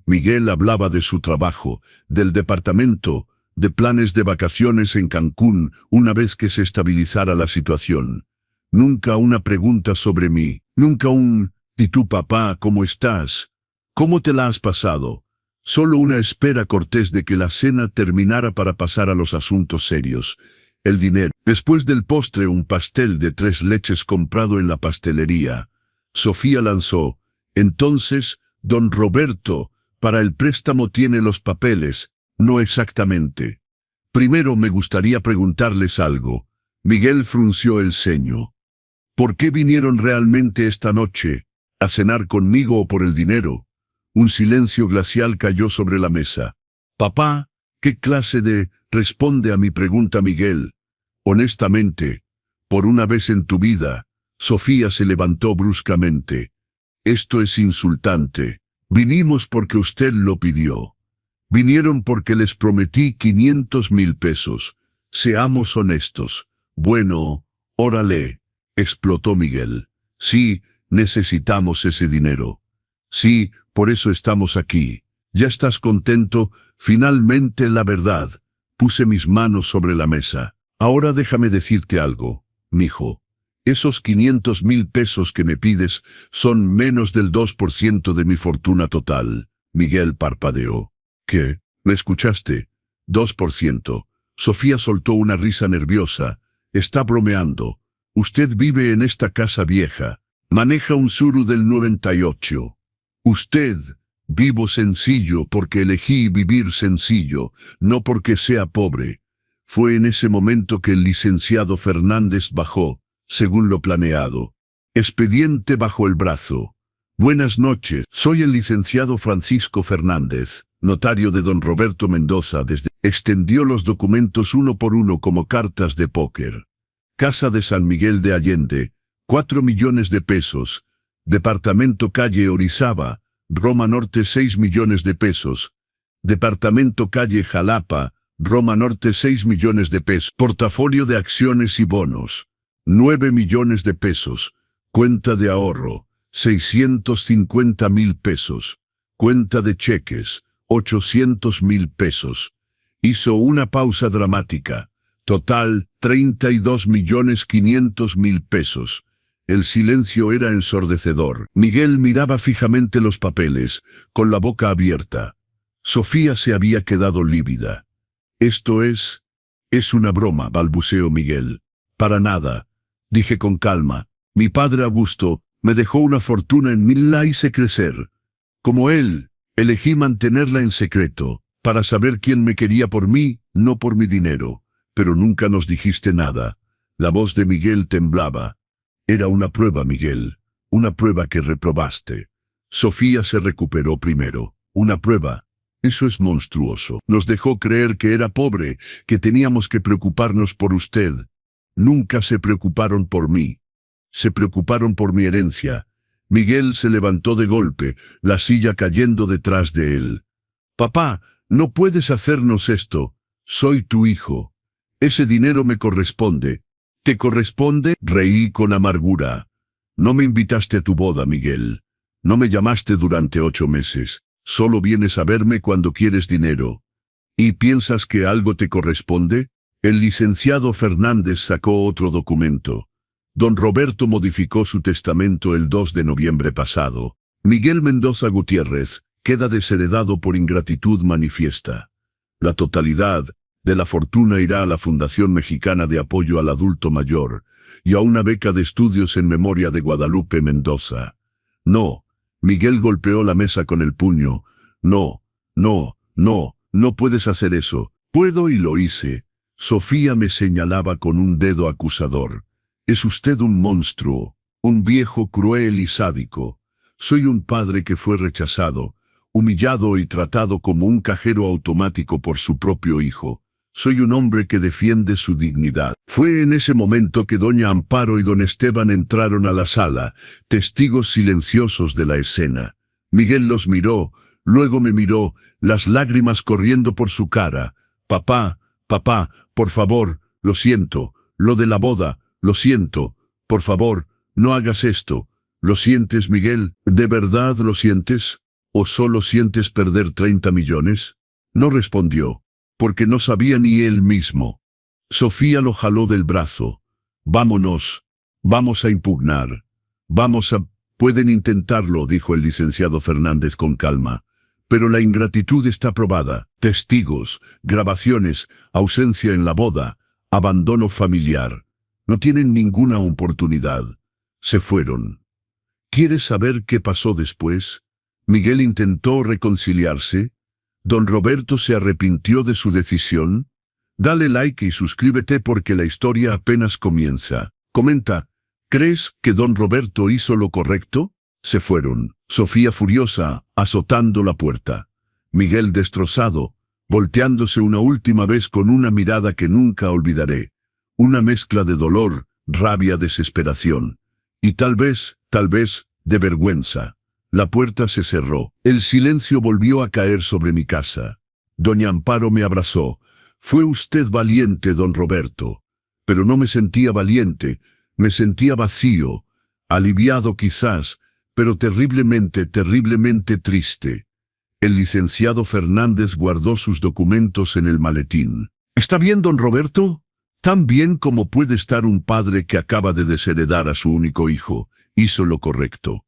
Speaker 1: Miguel hablaba de su trabajo, del departamento, de planes de vacaciones en Cancún una vez que se estabilizara la situación. Nunca una pregunta sobre mí, nunca un «¿Y tú, papá, cómo estás? ¿Cómo te la has pasado?». Solo una espera cortés de que la cena terminara para pasar a los asuntos serios. El dinero. Después del postre, un pastel de 3 leches comprado en la pastelería. Sofía lanzó: «Entonces, don Roberto, para el préstamo tiene los papeles». «No exactamente. Primero me gustaría preguntarles algo». Miguel frunció el ceño. «¿Por qué vinieron realmente esta noche? ¿A cenar conmigo o por el dinero?». Un silencio glacial cayó sobre la mesa. «Papá, ¿Qué clase de...? Responde a mi pregunta, Miguel. Honestamente, por una vez en tu vida. Sofía se levantó bruscamente. Esto es insultante. Vinimos porque usted lo pidió. Vinieron porque les prometí 500,000 pesos. Seamos honestos. Bueno, órale, explotó Miguel. Sí, necesitamos ese dinero. Sí, por eso estamos aquí. ¿Ya estás contento? Finalmente la verdad. Puse mis manos sobre la mesa. Ahora déjame decirte algo, mijo. Esos 500,000 pesos que me pides son menos del 2% de mi fortuna total. Miguel parpadeó. ¿Qué? ¿Me escuchaste? 2%. Sofía soltó una risa nerviosa. Está bromeando. Usted vive en esta casa vieja. Maneja un Tsuru del 98. Usted, vivo sencillo porque elegí vivir sencillo, no porque sea pobre. Fue en ese momento que el licenciado Fernández bajó, según lo planeado. Expediente bajo el brazo. Buenas noches, soy el licenciado Francisco Fernández, notario de don Roberto Mendoza. Extendió los documentos uno por uno como cartas de póker. Casa de San Miguel de Allende, 4 millones de pesos. Departamento calle Orizaba, Roma Norte, 6 millones de pesos. Departamento calle Jalapa, Roma Norte, 6 millones de pesos. Portafolio de acciones y bonos, 9 millones de pesos. Cuenta de ahorro, 650,000 pesos. Cuenta de cheques, 800,000 pesos. Hizo una pausa dramática. Total, 32,500,000 pesos. El silencio era ensordecedor. Miguel miraba fijamente los papeles, con la boca abierta. Sofía se había quedado lívida. «Esto es una broma», balbuceó Miguel. «Para nada», dije con calma. «Mi padre Augusto me dejó una fortuna en mí, la hice crecer. Como él, elegí mantenerla en secreto, para saber quién me quería por mí, no por mi dinero. Pero nunca nos dijiste nada». La voz de Miguel temblaba. «Era una prueba, Miguel, una prueba que reprobaste». Sofía se recuperó primero. «Una prueba. Eso es monstruoso. Nos dejó creer que era pobre, que teníamos que preocuparnos por usted. Nunca se preocuparon por mí. Se preocuparon por mi herencia». Miguel se levantó de golpe, la silla cayendo detrás de él. «Papá, no puedes hacernos esto. Soy tu hijo. Ese dinero me corresponde». «¿Te corresponde?», reí con amargura. «No me invitaste a tu boda, Miguel. No me llamaste durante 8 meses. Solo vienes a verme cuando quieres dinero. ¿Y piensas que algo te corresponde?». El licenciado Fernández sacó otro documento. Don Roberto modificó su testamento el 2 de noviembre pasado. Miguel Mendoza Gutiérrez queda desheredado por ingratitud manifiesta. La totalidad de la fortuna irá a la Fundación Mexicana de Apoyo al Adulto Mayor y a una beca de estudios en memoria de Guadalupe Mendoza. «No», Miguel golpeó la mesa con el puño. «No, no, no, no puedes hacer eso». «Puedo y lo hice». Sofía me señalaba con un dedo acusador. «Es usted un monstruo, un viejo cruel y sádico. Soy un padre que fue rechazado, humillado y tratado como un cajero automático por su propio hijo. Soy un hombre que defiende su dignidad». Fue en ese momento que doña Amparo y don Esteban entraron a la sala, testigos silenciosos de la escena. Miguel los miró, luego me miró, las lágrimas corriendo por su cara. «Papá, papá, por favor, lo siento. Lo de la boda, lo siento. Por favor, no hagas esto». «¿Lo sientes, Miguel? ¿De verdad lo sientes? ¿O solo sientes perder 30 millones? No respondió, porque no sabía ni él mismo. Sofía lo jaló del brazo. «Vámonos. Vamos a impugnar. Vamos a...». «Pueden intentarlo», dijo el licenciado Fernández con calma. «Pero la ingratitud está probada. Testigos, grabaciones, ausencia en la boda, abandono familiar. No tienen ninguna oportunidad. Se fueron». ¿Quieres saber qué pasó después? Miguel intentó reconciliarse. ¿Don Roberto se arrepintió de su decisión? Dale like y suscríbete porque la historia apenas comienza. Comenta, ¿crees que don Roberto hizo lo correcto? Se fueron. Sofía furiosa, azotando la puerta. Miguel destrozado. volteándose una última vez con una mirada que nunca olvidaré. Una mezcla de dolor, rabia, desesperación. Y tal vez, de vergüenza. La puerta se cerró. El silencio volvió a caer sobre mi casa. Doña Amparo me abrazó. «Fue usted valiente, don Roberto». Pero no me sentía valiente, me sentía vacío, aliviado quizás, pero terriblemente triste. El licenciado Fernández guardó sus documentos en el maletín. «¿Está bien, don Roberto?» «Tan bien como puede estar un padre que acaba de desheredar a su único hijo. Hizo lo correcto».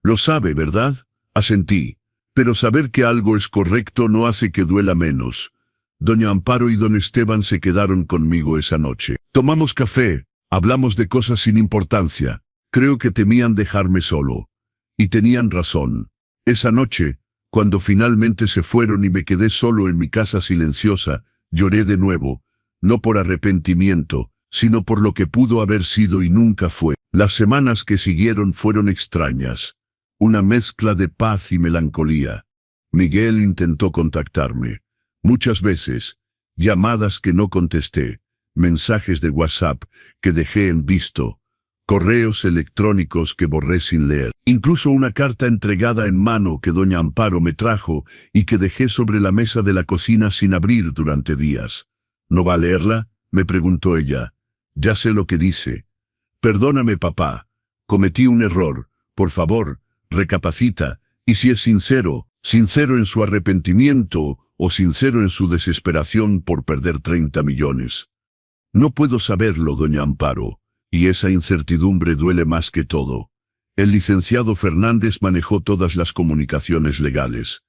Speaker 1: «Lo sabe, ¿verdad?», asentí. «Pero saber que algo es correcto no hace que duela menos». Doña Amparo y don Esteban se quedaron conmigo esa noche. Tomamos café, hablamos de cosas sin importancia. Creo que temían dejarme solo. Y tenían razón. Esa noche, cuando finalmente se fueron y me quedé solo en mi casa silenciosa, lloré de nuevo, no por arrepentimiento, sino por lo que pudo haber sido y nunca fue. Las semanas que siguieron fueron extrañas. Una mezcla de paz y melancolía. Miguel intentó contactarme. Muchas veces, llamadas que no contesté, mensajes de WhatsApp que dejé en visto, correos electrónicos que borré sin leer, incluso una carta entregada en mano que doña Amparo me trajo y que dejé sobre la mesa de la cocina sin abrir durante días. «¿No va a leerla?», me preguntó ella. «Ya sé lo que dice». «Perdóname, papá. Cometí un error. Por favor, recapacita, y si es sincero en su arrepentimiento o sincero en su desesperación por perder 30 millones. No puedo saberlo, doña Amparo, y esa incertidumbre duele más que todo. El licenciado Fernández manejó todas las comunicaciones legales.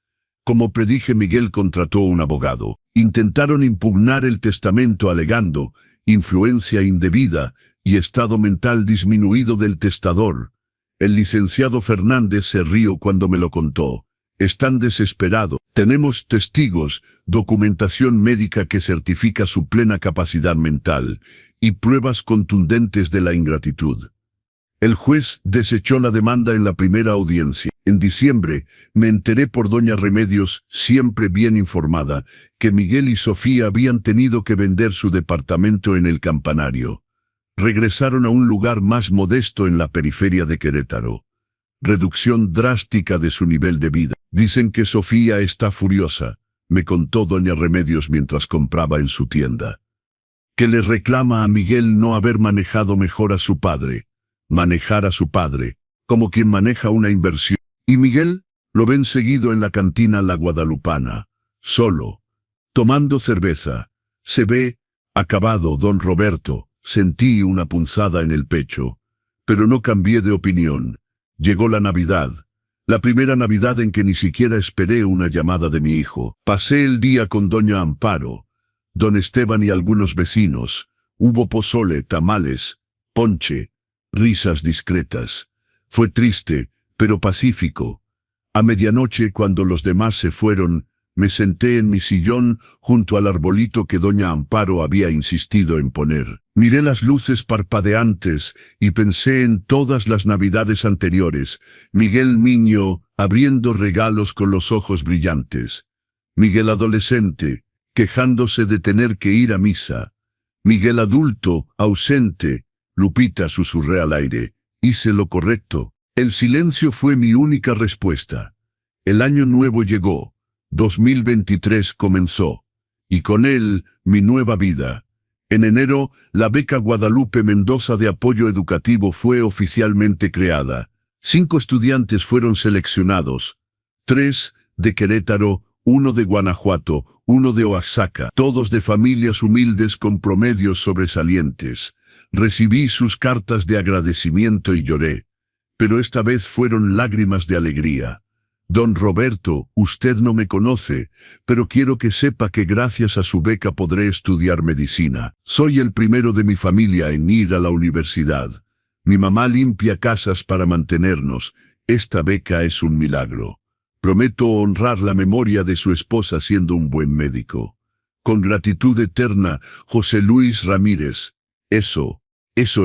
Speaker 1: Como predije, Miguel contrató un abogado. Intentaron impugnar el testamento alegando influencia indebida y estado mental disminuido del testador. El licenciado Fernández se rió cuando me lo contó. «Están desesperados. Tenemos testigos, documentación médica que certifica su plena capacidad mental y pruebas contundentes de la ingratitud». El juez desechó la demanda en la primera audiencia. En diciembre, me enteré por doña Remedios, siempre bien informada, que Miguel y Sofía habían tenido que vender su departamento en el Campanario. Regresaron a un lugar más modesto en la periferia de Querétaro. Reducción drástica de su nivel de vida. «Dicen que Sofía está furiosa», me contó doña Remedios mientras compraba en su tienda. «Que le reclama a Miguel no haber manejado mejor a su padre. Manejar a su padre, como quien maneja una inversión. Y Miguel, lo ven seguido en la cantina La Guadalupana, solo, tomando cerveza. Se ve acabado, don Roberto». Sentí una punzada en el pecho, pero no cambié de opinión. Llegó la Navidad. La primera Navidad en que ni siquiera esperé una llamada de mi hijo. Pasé el día con doña Amparo, don Esteban y algunos vecinos. Hubo pozole, tamales, ponche, risas discretas. Fue triste, pero pacífico. A medianoche, cuando los demás se fueron, me senté en mi sillón junto al arbolito que doña Amparo había insistido en poner. Miré las luces parpadeantes y pensé en todas las Navidades anteriores. Miguel niño, abriendo regalos con los ojos brillantes. Miguel adolescente, quejándose de tener que ir a misa. Miguel adulto, ausente. Lupita susurré al aire. Hice lo correcto. El silencio fue mi única respuesta. El año nuevo llegó. 2023 comenzó. Y con él, mi nueva vida. En enero, la beca Guadalupe Mendoza de apoyo educativo fue oficialmente creada. 5 estudiantes fueron seleccionados. 3 de Querétaro, 1 de Guanajuato, 1 de Oaxaca, todos de familias humildes con promedios sobresalientes. Recibí sus cartas de agradecimiento y lloré. Pero esta vez fueron lágrimas de alegría. «Don Roberto, usted no me conoce, pero quiero que sepa que gracias a su beca podré estudiar medicina. Soy el primero de mi familia en ir a la universidad. Mi mamá limpia casas para mantenernos. Esta beca es un milagro. Prometo honrar la memoria de su esposa siendo un buen médico. Con gratitud eterna, José Luis Ramírez». Eso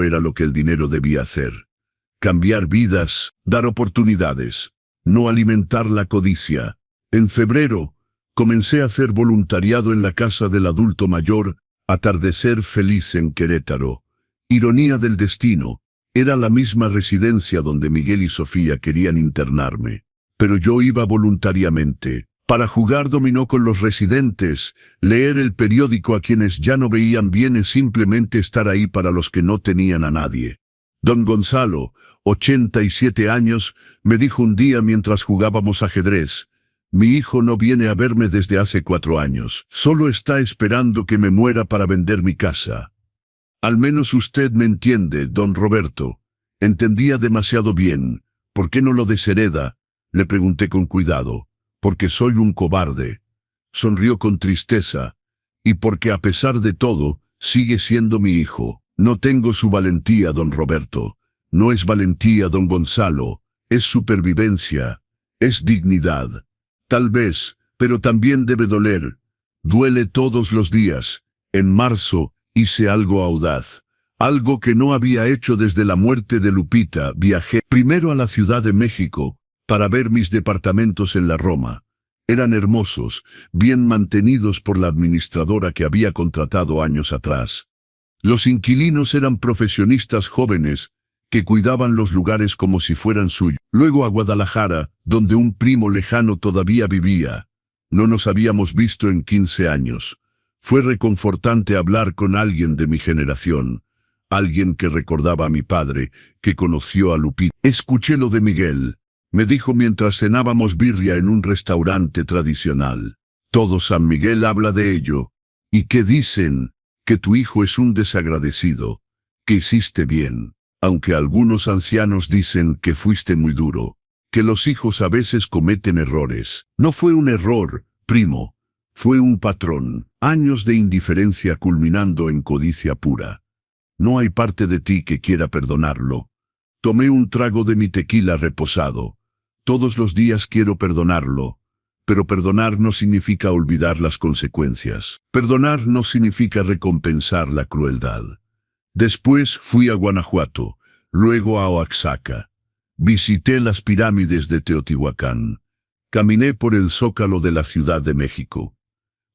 Speaker 1: era lo que el dinero debía hacer. Cambiar vidas, dar oportunidades. No alimentar la codicia. En febrero, Comencé a hacer voluntariado en la casa del adulto mayor, Atardecer Feliz en Querétaro. Ironía del destino, era la misma residencia donde Miguel y Sofía querían internarme. Pero yo iba voluntariamente, para jugar dominó con los residentes, leer el periódico a quienes ya no veían bien y simplemente estar ahí para los que no tenían a nadie. Don Gonzalo, 87 años, me dijo un día mientras jugábamos ajedrez: mi hijo no viene a verme desde hace 4 años, solo está esperando que me muera para vender mi casa. Al menos usted me entiende, don Roberto. Entendía demasiado bien. ¿Por qué no lo deshereda? Le pregunté con cuidado. Porque soy un cobarde. Sonrió con tristeza. Y porque a pesar de todo, sigue siendo mi hijo. No tengo su valentía, don Roberto. No es valentía, don Gonzalo. Es supervivencia. Es dignidad. Tal vez, pero también debe doler. Duele todos los días. En marzo, hice algo audaz. Algo que no había hecho desde la muerte de Lupita. Viajé primero a la Ciudad de México, para ver mis departamentos en la Roma. Eran hermosos, bien mantenidos por la administradora que había contratado años atrás. Los inquilinos eran profesionistas jóvenes, que cuidaban los lugares como si fueran suyos. Luego a Guadalajara, donde un primo lejano todavía vivía. No nos habíamos visto en 15 años. Fue reconfortante hablar con alguien de mi generación. Alguien que recordaba a mi padre, que conoció a Lupita. Escuché lo de Miguel. Me dijo mientras cenábamos birria en un restaurante tradicional. Todo San Miguel habla de ello. ¿Y qué dicen? Que tu hijo es un desagradecido. Que hiciste bien. Aunque algunos ancianos dicen que fuiste muy duro. Que los hijos a veces cometen errores. No fue un error, primo. Fue un patrón. Años de indiferencia culminando en codicia pura. No hay parte de ti que quiera perdonarlo. Tomé un trago de mi tequila reposado. Todos los días quiero perdonarlo. Pero perdonar no significa olvidar las consecuencias. Perdonar no significa recompensar la crueldad. Después fui a Guanajuato, luego a Oaxaca. Visité las pirámides de Teotihuacán. Caminé por el zócalo de la Ciudad de México.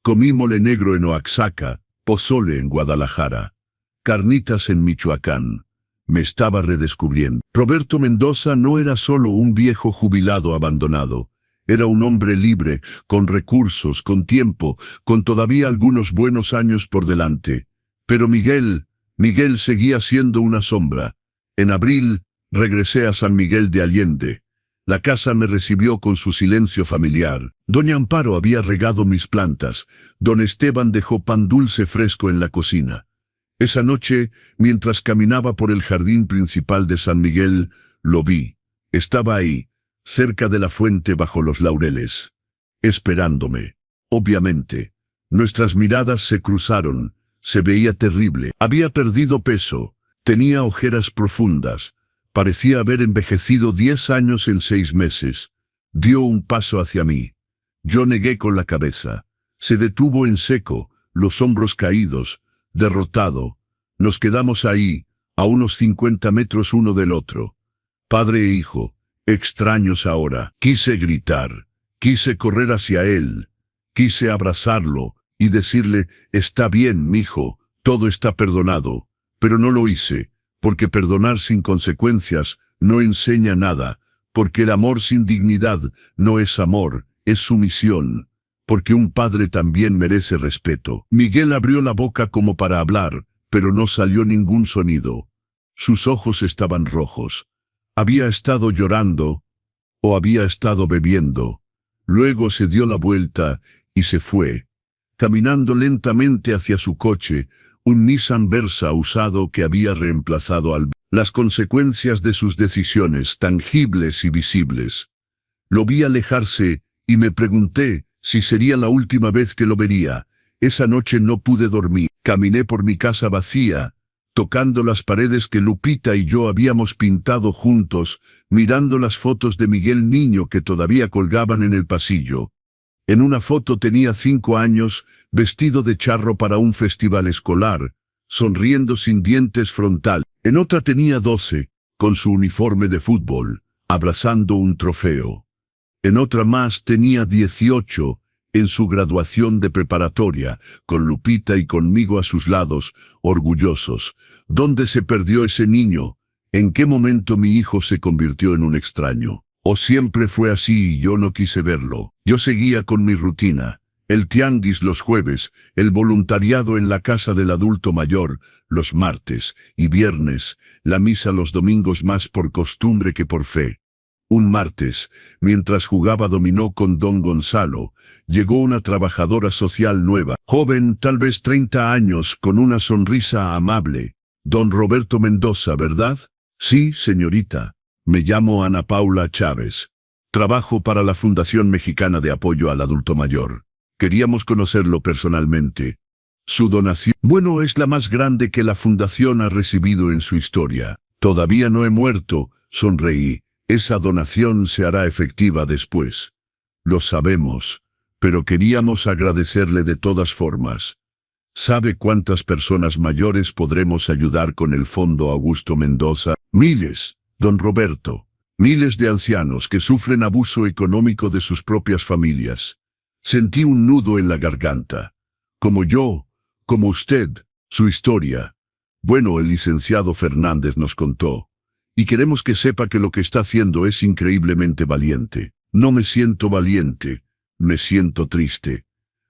Speaker 1: Comí mole negro en Oaxaca, pozole en Guadalajara, carnitas en Michoacán. Me estaba redescubriendo. Roberto Mendoza no era solo un viejo jubilado abandonado. Era un hombre libre, con recursos, con tiempo, con todavía algunos buenos años por delante. Pero Miguel seguía siendo una sombra. En abril, regresé a San Miguel de Allende. La casa me recibió con su silencio familiar. Doña Amparo había regado mis plantas. Don Esteban dejó pan dulce fresco en la cocina. Esa noche, mientras caminaba por el jardín principal de San Miguel, lo vi. Estaba ahí, cerca de la fuente bajo los laureles, esperándome. Obviamente, nuestras miradas se cruzaron. Se veía terrible. Había perdido peso. Tenía ojeras profundas. Parecía haber envejecido 10 años en 6 meses. Dio un paso hacia mí. Yo negué con la cabeza. Se detuvo en seco, los hombros caídos, derrotado. Nos quedamos ahí, a unos 50 metros uno del otro. Padre e hijo, extraños ahora. Quise gritar. Quise correr hacia él. Quise abrazarlo y decirle: está bien, mijo, todo está perdonado. Pero no lo hice, porque perdonar sin consecuencias no enseña nada, porque el amor sin dignidad no es amor, es sumisión, porque un padre también merece respeto. Miguel abrió la boca como para hablar, pero no salió ningún sonido. Sus ojos estaban rojos. Había estado llorando, o había estado bebiendo. Luego se dio la vuelta y se fue, caminando lentamente hacia su coche, un Nissan Versa usado que había reemplazado al... Las consecuencias de sus decisiones, tangibles y visibles. Lo vi alejarse, y me pregunté si sería la última vez que lo vería. Esa noche no pude dormir. Caminé por mi casa vacía, tocando las paredes que Lupita y yo habíamos pintado juntos, mirando las fotos de Miguel niño que todavía colgaban en el pasillo. En una foto tenía 5 años, vestido de charro para un festival escolar, sonriendo sin dientes frontal. En otra tenía 12, con su uniforme de fútbol, abrazando un trofeo. En otra más tenía 18, en su graduación de preparatoria, con Lupita y conmigo a sus lados, orgullosos. ¿Dónde se perdió ese niño? ¿En qué momento mi hijo se convirtió en un extraño? ¿O siempre fue así y yo no quise verlo? Yo seguía con mi rutina. El tianguis los jueves, el voluntariado en la casa del adulto mayor, los martes y viernes, la misa los domingos más por costumbre que por fe. Un martes, mientras jugaba dominó con don Gonzalo, llegó una trabajadora social nueva, joven, tal vez 30 años, con una sonrisa amable. Don Roberto Mendoza, ¿verdad? Sí, señorita. Me llamo Ana Paula Chávez. Trabajo para la Fundación Mexicana de Apoyo al Adulto Mayor. Queríamos conocerlo personalmente. Su donación, bueno, es la más grande que la fundación ha recibido en su historia. Todavía no he muerto, sonreí. Esa donación se hará efectiva después. Lo sabemos, pero queríamos agradecerle de todas formas. ¿Sabe cuántas personas mayores podremos ayudar con el Fondo Augusto Mendoza? Miles, don Roberto. Miles de ancianos que sufren abuso económico de sus propias familias. Sentí un nudo en la garganta. Como yo, como usted, su historia. Bueno, el licenciado Fernández nos contó. Y queremos que sepa que lo que está haciendo es increíblemente valiente. No me siento valiente, me siento triste.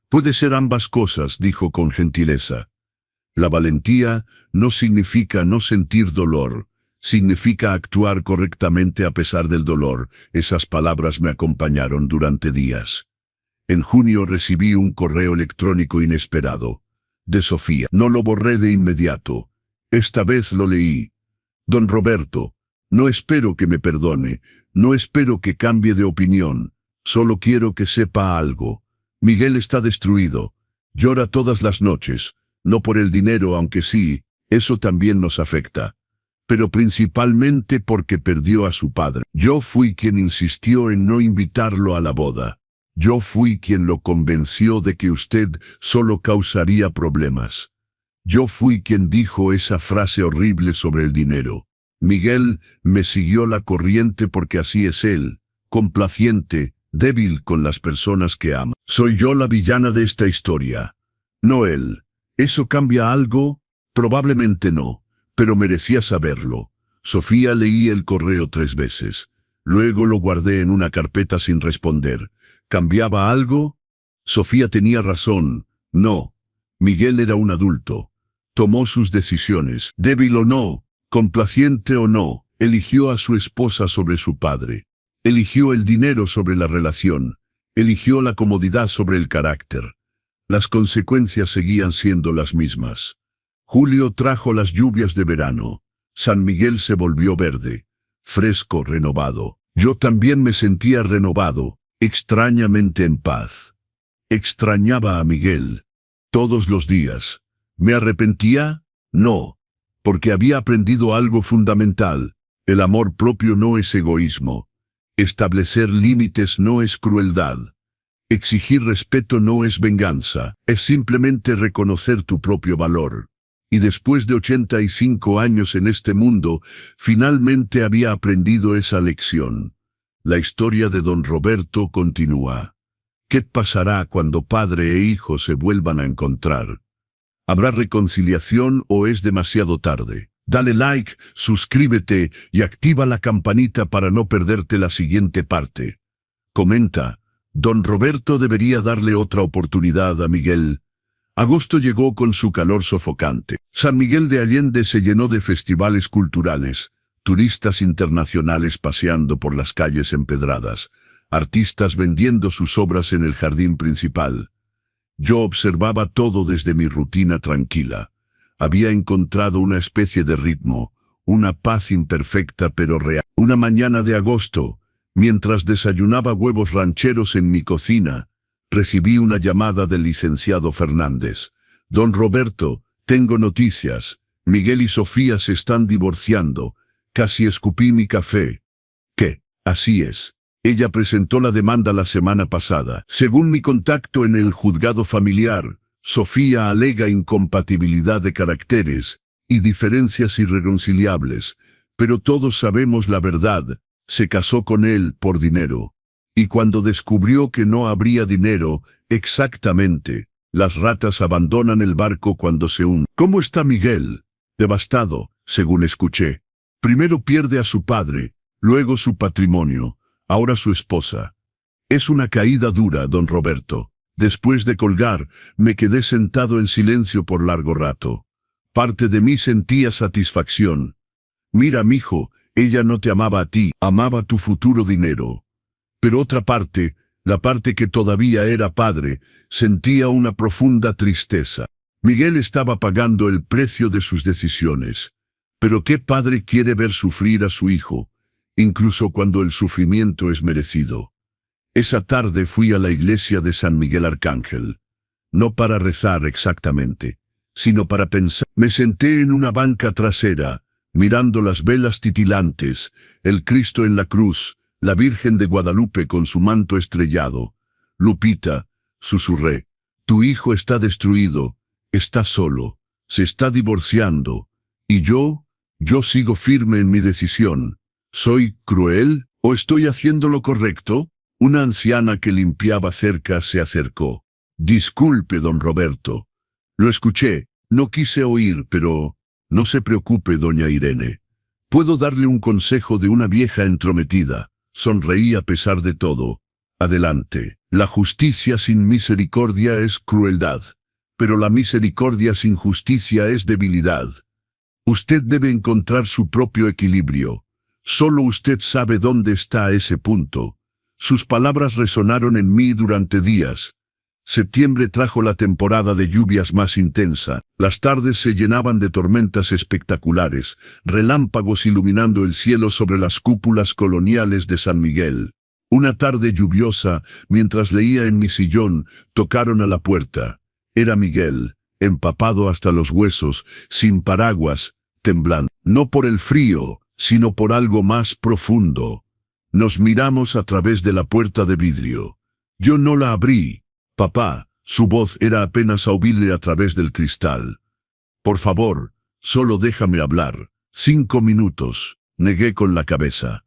Speaker 1: Puede ser ambas cosas, dijo con gentileza. La valentía no significa no sentir dolor, significa actuar correctamente a pesar del dolor. Esas palabras me acompañaron durante días. En junio recibí un correo electrónico inesperado. De Sofía. No lo borré de inmediato. Esta vez lo leí. Don Roberto, no espero que me perdone, no espero que cambie de opinión. Solo quiero que sepa algo. Miguel está destruido. Llora todas las noches. No por el dinero, aunque sí, eso también nos afecta. Pero principalmente porque perdió a su padre. Yo fui quien insistió en no invitarlo a la boda. Yo fui quien lo convenció de que usted solo causaría problemas. Yo fui quien dijo esa frase horrible sobre el dinero. Miguel me siguió la corriente porque así es él, complaciente, débil con las personas que ama. Soy yo la villana de esta historia, no él. ¿Eso cambia algo? Probablemente no, pero merecía saberlo. Sofía, leí el correo 3 veces. Luego lo guardé en una carpeta sin responder. ¿Cambiaba algo? Sofía tenía razón. No. Miguel era un adulto. Tomó sus decisiones. Débil o no, complaciente o no, eligió a su esposa sobre su padre. Eligió el dinero sobre la relación. Eligió la comodidad sobre el carácter. Las consecuencias seguían siendo las mismas. Julio trajo las lluvias de verano. San Miguel se volvió verde, fresco, renovado. Yo también me sentía renovado, extrañamente en paz. Extrañaba a Miguel. Todos los días. ¿Me arrepentía? No, porque había aprendido algo fundamental. El amor propio no es egoísmo. Establecer límites no es crueldad. Exigir respeto no es venganza, es simplemente reconocer tu propio valor. Y después de 85 años en este mundo, finalmente había aprendido esa lección. La historia de don Roberto continúa. ¿Qué pasará cuando padre e hijo se vuelvan a encontrar? ¿Habrá reconciliación o es demasiado tarde? Dale like, suscríbete y activa la campanita para no perderte la siguiente parte. Comenta, don Roberto debería darle otra oportunidad a Miguel. Agosto llegó con su calor sofocante. San Miguel de Allende se llenó de festivales culturales, turistas internacionales paseando por las calles empedradas, artistas vendiendo sus obras en el jardín principal. Yo observaba todo desde mi rutina tranquila. Había encontrado una especie de ritmo, una paz imperfecta pero real. Una mañana de agosto, mientras desayunaba huevos rancheros en mi cocina, recibí una llamada del licenciado Fernández. Don Roberto, tengo noticias. Miguel y Sofía se están divorciando. Casi escupí mi café. ¿Qué? Así es. Ella presentó la demanda la semana pasada. Según mi contacto en el juzgado familiar, Sofía alega incompatibilidad de caracteres y diferencias irreconciliables, pero todos sabemos la verdad. Se casó con él por dinero. Y cuando descubrió que no habría dinero, exactamente, las ratas abandonan el barco cuando se hunde. ¿Cómo está Miguel? Devastado, según escuché. Primero pierde a su padre, luego su patrimonio, ahora su esposa. Es una caída dura, don Roberto. Después de colgar, me quedé sentado en silencio por largo rato. Parte de mí sentía satisfacción. Mira, mijo, ella no te amaba a ti, amaba tu futuro dinero. Pero otra parte, la parte que todavía era padre, sentía una profunda tristeza. Miguel estaba pagando el precio de sus decisiones. Pero ¿qué padre quiere ver sufrir a su hijo, incluso cuando el sufrimiento es merecido? Esa tarde fui a la iglesia de San Miguel Arcángel. No para rezar exactamente, sino para pensar. Me senté en una banca trasera, mirando las velas titilantes, el Cristo en la cruz, la Virgen de Guadalupe con su manto estrellado. Lupita, susurré, tu hijo está destruido, está solo, se está divorciando. Y yo sigo firme en mi decisión. ¿Soy cruel o estoy haciendo lo correcto? Una anciana que limpiaba cerca se acercó. Disculpe, don Roberto. Lo escuché, no quise oír, pero... No se preocupe, doña Irene. Puedo darle un consejo de una vieja entrometida. Sonreí a pesar de todo. Adelante. La justicia sin misericordia es crueldad, pero la misericordia sin justicia es debilidad. Usted debe encontrar su propio equilibrio. Solo usted sabe dónde está ese punto. Sus palabras resonaron en mí durante días. Septiembre trajo la temporada de lluvias más intensa. Las tardes se llenaban de tormentas espectaculares, relámpagos iluminando el cielo sobre las cúpulas coloniales de San Miguel. Una tarde lluviosa, mientras leía en mi sillón, tocaron a la puerta. Era Miguel, empapado hasta los huesos, sin paraguas, temblando. No por el frío, sino por algo más profundo. Nos miramos a través de la puerta de vidrio. Yo no la abrí. Papá, su voz era apenas audible a través del cristal. Por favor, solo déjame hablar. 5 minutos, negué con la cabeza.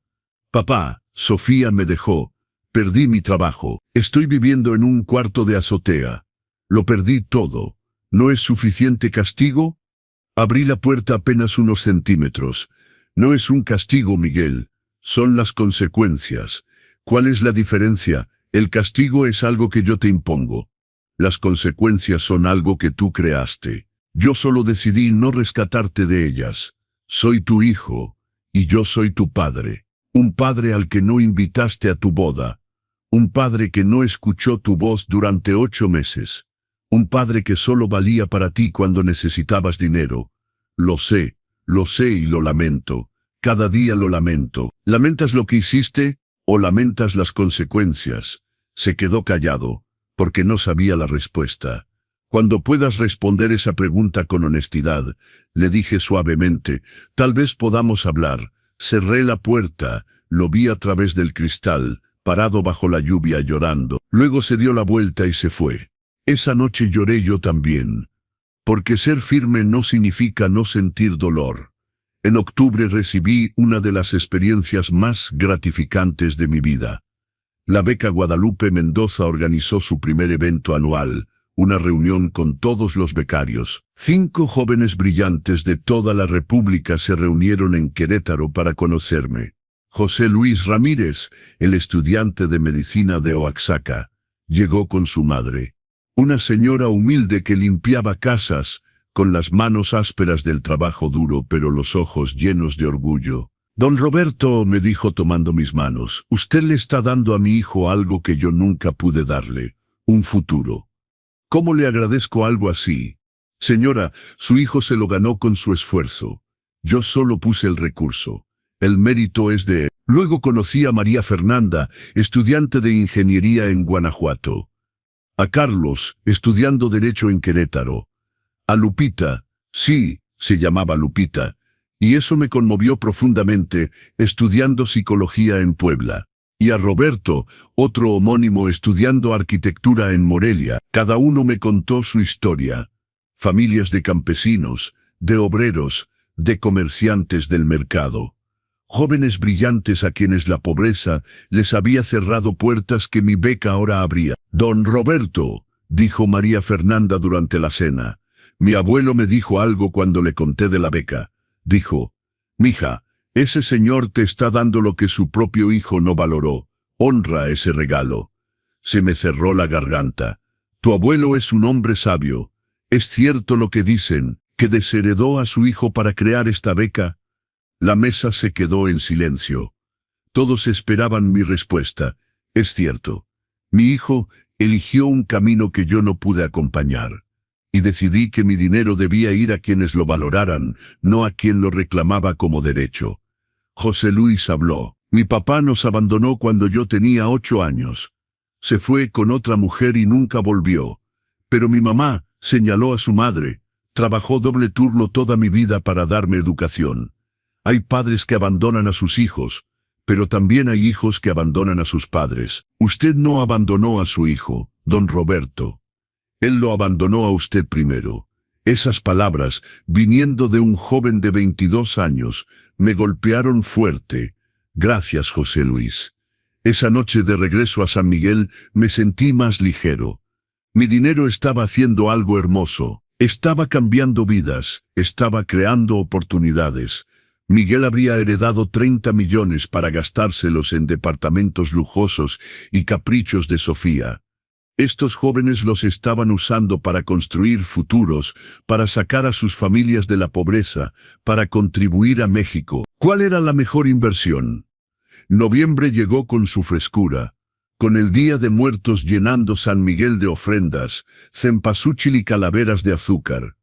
Speaker 1: Papá, Sofía me dejó. Perdí mi trabajo. Estoy viviendo en un cuarto de azotea. Lo perdí todo. ¿No es suficiente castigo? Abrí la puerta apenas unos centímetros. No es un castigo, Miguel. Son las consecuencias. ¿Cuál es la diferencia? El castigo es algo que yo te impongo. Las consecuencias son algo que tú creaste. Yo solo decidí no rescatarte de ellas. Soy tu hijo, y yo soy tu padre. Un padre al que no invitaste a tu boda. Un padre que no escuchó tu voz durante 8 meses. Un padre que solo valía para ti cuando necesitabas dinero. Lo sé y lo lamento. Cada día lo lamento. ¿Lamentas lo que hiciste o lamentas las consecuencias? Se quedó callado, porque no sabía la respuesta. Cuando puedas responder esa pregunta con honestidad, le dije suavemente, tal vez podamos hablar. Cerré la puerta, lo vi a través del cristal, parado bajo la lluvia llorando. Luego se dio la vuelta y se fue. Esa noche lloré yo también, porque ser firme no significa no sentir dolor. En octubre recibí una de las experiencias más gratificantes de mi vida. La Beca Guadalupe Mendoza organizó su primer evento anual, una reunión con todos los becarios. 5 jóvenes brillantes de toda la República se reunieron en Querétaro para conocerme. José Luis Ramírez, el estudiante de medicina de Oaxaca, llegó con su madre. Una señora humilde que limpiaba casas, con las manos ásperas del trabajo duro pero los ojos llenos de orgullo. Don Roberto, me dijo tomando mis manos, usted le está dando a mi hijo algo que yo nunca pude darle, un futuro. ¿Cómo le agradezco algo así? Señora, su hijo se lo ganó con su esfuerzo. Yo solo puse el recurso. El mérito es de él. Luego conocí a María Fernanda, estudiante de ingeniería en Guanajuato. A Carlos, estudiando Derecho en Querétaro. A Lupita, sí, se llamaba Lupita, y eso me conmovió profundamente, estudiando Psicología en Puebla. Y a Roberto, otro homónimo estudiando Arquitectura en Morelia. Cada uno me contó su historia. Familias de campesinos, de obreros, de comerciantes del mercado. jóvenes brillantes a quienes la pobreza les había cerrado puertas que mi beca ahora abría. «Don Roberto», dijo María Fernanda durante la cena, «mi abuelo me dijo algo cuando le conté de la beca. Dijo, mija, ese señor te está dando lo que su propio hijo no valoró. Honra ese regalo». Se me cerró la garganta. «Tu abuelo es un hombre sabio. ¿Es cierto lo que dicen, que desheredó a su hijo para crear esta beca?» La mesa se quedó en silencio. Todos esperaban mi respuesta. «Es cierto. Mi hijo eligió un camino que yo no pude acompañar. Y decidí que mi dinero debía ir a quienes lo valoraran, no a quien lo reclamaba como derecho». José Luis habló. «Mi papá nos abandonó cuando yo tenía 8 años. Se fue con otra mujer y nunca volvió. Pero mi mamá», señaló a su madre, «trabajó doble turno toda mi vida para darme educación. Hay padres que abandonan a sus hijos, pero también hay hijos que abandonan a sus padres. Usted no abandonó a su hijo, don Roberto. Él lo abandonó a usted primero». Esas palabras, viniendo de un joven de 22 años, me golpearon fuerte. Gracias, José Luis. Esa noche de regreso a San Miguel me sentí más ligero. Mi dinero estaba haciendo algo hermoso. Estaba cambiando vidas, estaba creando oportunidades. Miguel habría heredado 30 millones para gastárselos en departamentos lujosos y caprichos de Sofía. Estos jóvenes los estaban usando para construir futuros, para sacar a sus familias de la pobreza, para contribuir a México. ¿Cuál era la mejor inversión? Noviembre llegó con su frescura, con el Día de Muertos llenando San Miguel de ofrendas, cempasúchil y calaveras de azúcar.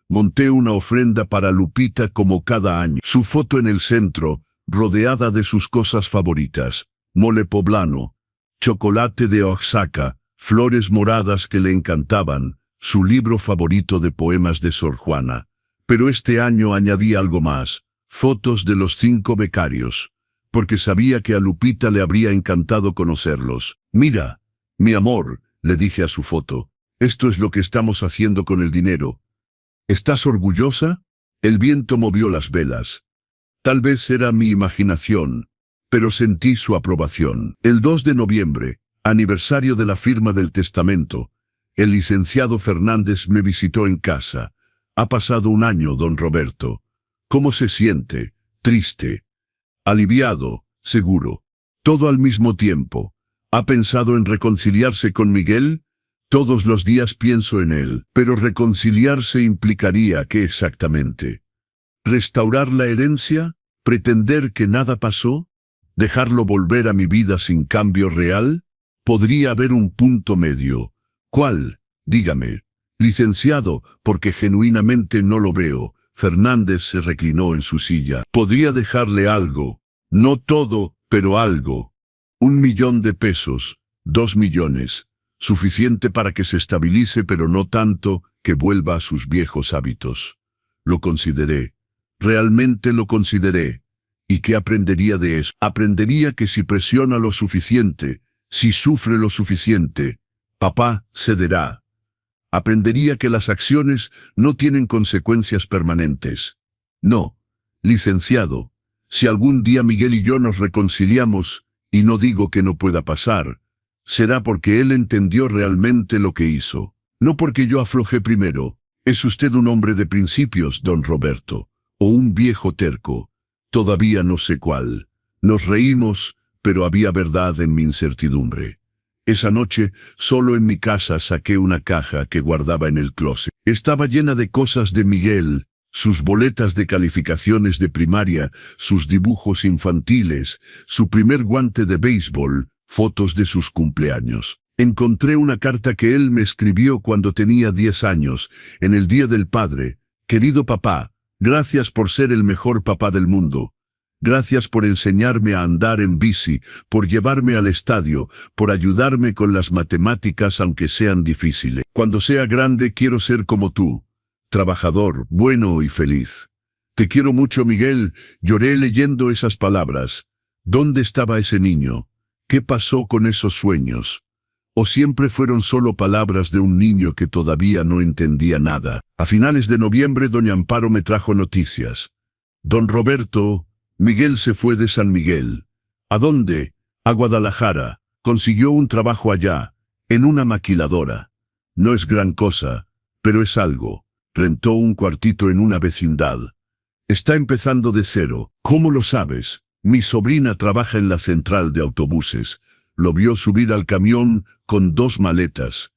Speaker 1: Monté una ofrenda para Lupita como cada año. Su foto en el centro, rodeada de sus cosas favoritas: mole poblano, chocolate de Oaxaca, flores moradas que le encantaban, su libro favorito de poemas de Sor Juana. Pero este año añadí algo más: fotos de los 5 becarios, porque sabía que a Lupita le habría encantado conocerlos. «Mira, mi amor», le dije a su foto, «esto es lo que estamos haciendo con el dinero. ¿Estás orgullosa?». El viento movió las velas. Tal vez era mi imaginación, pero sentí su aprobación. El 2 de noviembre, aniversario de la firma del testamento, el licenciado Fernández me visitó en casa. «Ha pasado un año, don Roberto. ¿Cómo se siente? Triste. Aliviado, seguro. Todo al mismo tiempo. ¿Ha pensado en reconciliarse con Miguel?». «Todos los días pienso en él, pero reconciliarse implicaría ¿qué exactamente? ¿Restaurar la herencia? ¿Pretender que nada pasó? ¿Dejarlo volver a mi vida sin cambio real? Podría haber un punto medio». «¿Cuál? Dígame». «Licenciado, porque genuinamente no lo veo». Fernández se reclinó en su silla. «Podría dejarle algo. No todo, pero algo. 1 millón de pesos, 2 millones. Suficiente para que se estabilice, pero no tanto que vuelva a sus viejos hábitos». Lo consideré. Realmente lo consideré. ¿Y qué aprendería de eso? Aprendería que si presiona lo suficiente, si sufre lo suficiente, papá cederá. Aprendería que las acciones no tienen consecuencias permanentes. No, licenciado, si algún día Miguel y yo nos reconciliamos, y no digo que no pueda pasar, será porque él entendió realmente lo que hizo, no porque yo aflojé primero. Es usted un hombre de principios, don Roberto, o un viejo terco, todavía no sé cuál. Nos reímos, pero había verdad en mi incertidumbre. Esa noche, solo en mi casa saqué una caja que guardaba en el closet. Estaba llena de cosas de Miguel, sus boletas de calificaciones de primaria, sus dibujos infantiles, su primer guante de béisbol, fotos de sus cumpleaños. Encontré una carta que él me escribió cuando tenía 10 años, en el Día del Padre. «Querido papá, gracias por ser el mejor papá del mundo. Gracias por enseñarme a andar en bici, por llevarme al estadio, por ayudarme con las matemáticas aunque sean difíciles. Cuando sea grande quiero ser como tú, trabajador, bueno y feliz. Te quiero mucho, Miguel». Lloré leyendo esas palabras. ¿Dónde estaba ese niño? ¿Qué pasó con esos sueños? ¿O siempre fueron solo palabras de un niño que todavía no entendía nada? A finales de noviembre, doña Amparo me trajo noticias. «Don Roberto, Miguel se fue de San Miguel. ¿A dónde? A Guadalajara. Consiguió un trabajo allá, en una maquiladora. No es gran cosa, pero es algo. Rentó un cuartito en una vecindad. Está empezando de cero. ¿Cómo lo sabes? Mi sobrina trabaja en la central de autobuses. Lo vio subir al camión con 2 maletas.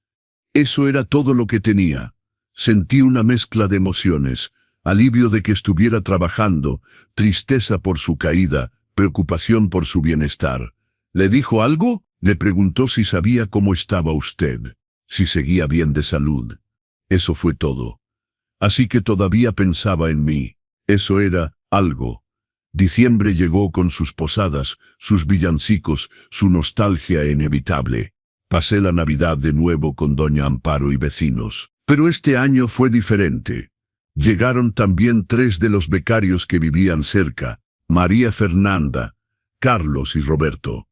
Speaker 1: Eso era todo lo que tenía. Sentí una mezcla de emociones, alivio de que estuviera trabajando, tristeza por su caída, preocupación por su bienestar. ¿Le dijo algo? Le preguntó si sabía cómo estaba usted, si seguía bien de salud. Eso fue todo. Así que todavía pensaba en mí. Eso era algo. Diciembre llegó con sus posadas, sus villancicos, su nostalgia inevitable. Pasé la Navidad de nuevo con doña Amparo y vecinos. Pero este año fue diferente. Llegaron también 3 de los becarios que vivían cerca, María Fernanda, Carlos y Roberto.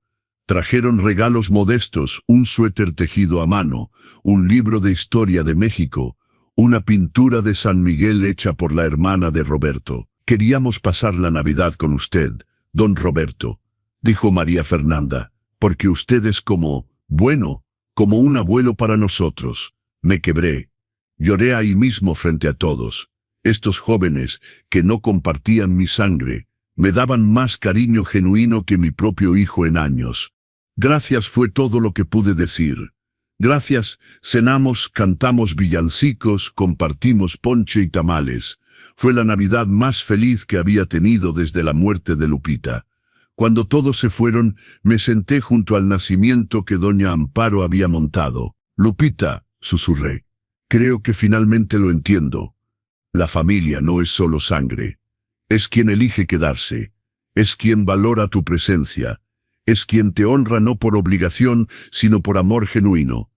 Speaker 1: Trajeron regalos modestos, un suéter tejido a mano, un libro de historia de México, una pintura de San Miguel hecha por la hermana de Roberto. Queríamos pasar la Navidad con usted, don Roberto, dijo María Fernanda, porque usted es como, bueno, como un abuelo para nosotros. Me quebré. Lloré ahí mismo frente a todos. Estos jóvenes, que no compartían mi sangre, me daban más cariño genuino que mi propio hijo en años. Gracias fue todo lo que pude decir. Gracias, cenamos, cantamos villancicos, compartimos ponche y tamales. Fue la Navidad más feliz que había tenido desde la muerte de Lupita. Cuando todos se fueron, me senté junto al nacimiento que doña Amparo había montado. Lupita, susurré. Creo que finalmente lo entiendo. La familia no es solo sangre. Es quien elige quedarse. Es quien valora tu presencia. Es quien te honra no por obligación, sino por amor genuino.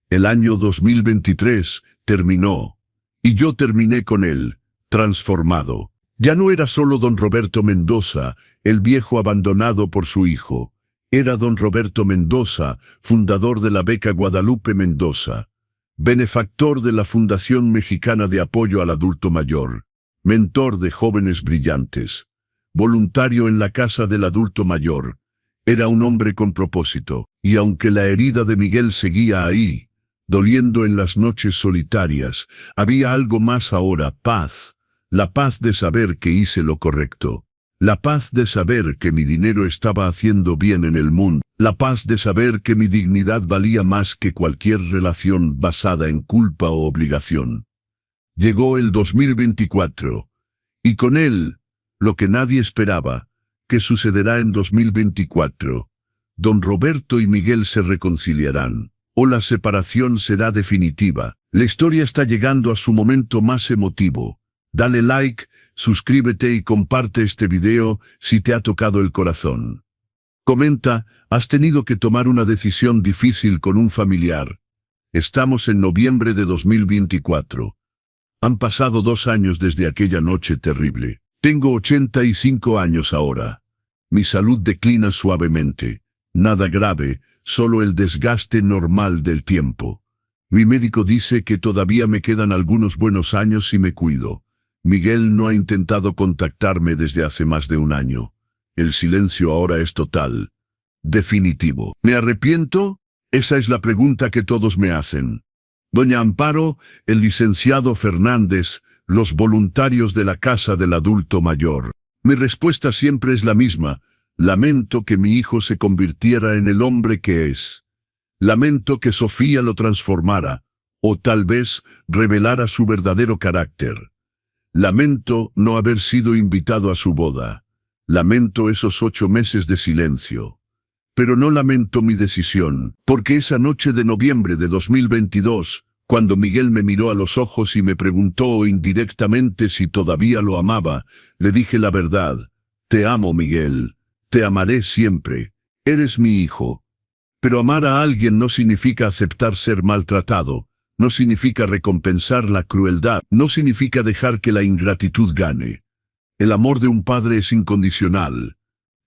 Speaker 1: El año 2023 terminó. Y yo terminé con él, transformado. Ya no era solo don Roberto Mendoza, el viejo abandonado por su hijo. Era don Roberto Mendoza, fundador de la beca Guadalupe Mendoza. Benefactor de la Fundación Mexicana de Apoyo al Adulto Mayor. Mentor de jóvenes brillantes. Voluntario en la Casa del Adulto Mayor. Era un hombre con propósito, y aunque la herida de Miguel seguía ahí, doliendo en las noches solitarias, había algo más ahora, paz. La paz de saber que hice lo correcto. La paz de saber que mi dinero estaba haciendo bien en el mundo. La paz de saber que mi dignidad valía más que cualquier relación basada en culpa o obligación. Llegó el 2024, y con él, lo que nadie esperaba, que sucederá en 2024. Don Roberto y Miguel se reconciliarán, o la separación será definitiva. La historia está llegando a su momento más emotivo. Dale like, suscríbete y comparte este video si te ha tocado el corazón. Comenta, ¿has tenido que tomar una decisión difícil con un familiar? Estamos en noviembre de 2024. Han pasado 2 años desde aquella noche terrible. Tengo 85 años ahora. Mi salud declina suavemente. Nada grave, solo el desgaste normal del tiempo. Mi médico dice que todavía me quedan algunos buenos años si me cuido. Miguel no ha intentado contactarme desde hace más de 1 año. El silencio ahora es total. Definitivo. ¿Me arrepiento? Esa es la pregunta que todos me hacen. Doña Amparo, el licenciado Fernández, los voluntarios de la Casa del Adulto Mayor. Mi respuesta siempre es la misma. Lamento que mi hijo se convirtiera en el hombre que es. Lamento que Sofía lo transformara, o tal vez revelara su verdadero carácter. Lamento no haber sido invitado a su boda. Lamento esos 8 meses de silencio. Pero no lamento mi decisión, porque esa noche de noviembre de 2022, cuando Miguel me miró a los ojos y me preguntó indirectamente si todavía lo amaba, le dije la verdad. Te amo, Miguel. Te amaré siempre. Eres mi hijo. Pero amar a alguien no significa aceptar ser maltratado. No significa recompensar la crueldad. No significa dejar que la ingratitud gane. El amor de un padre es incondicional.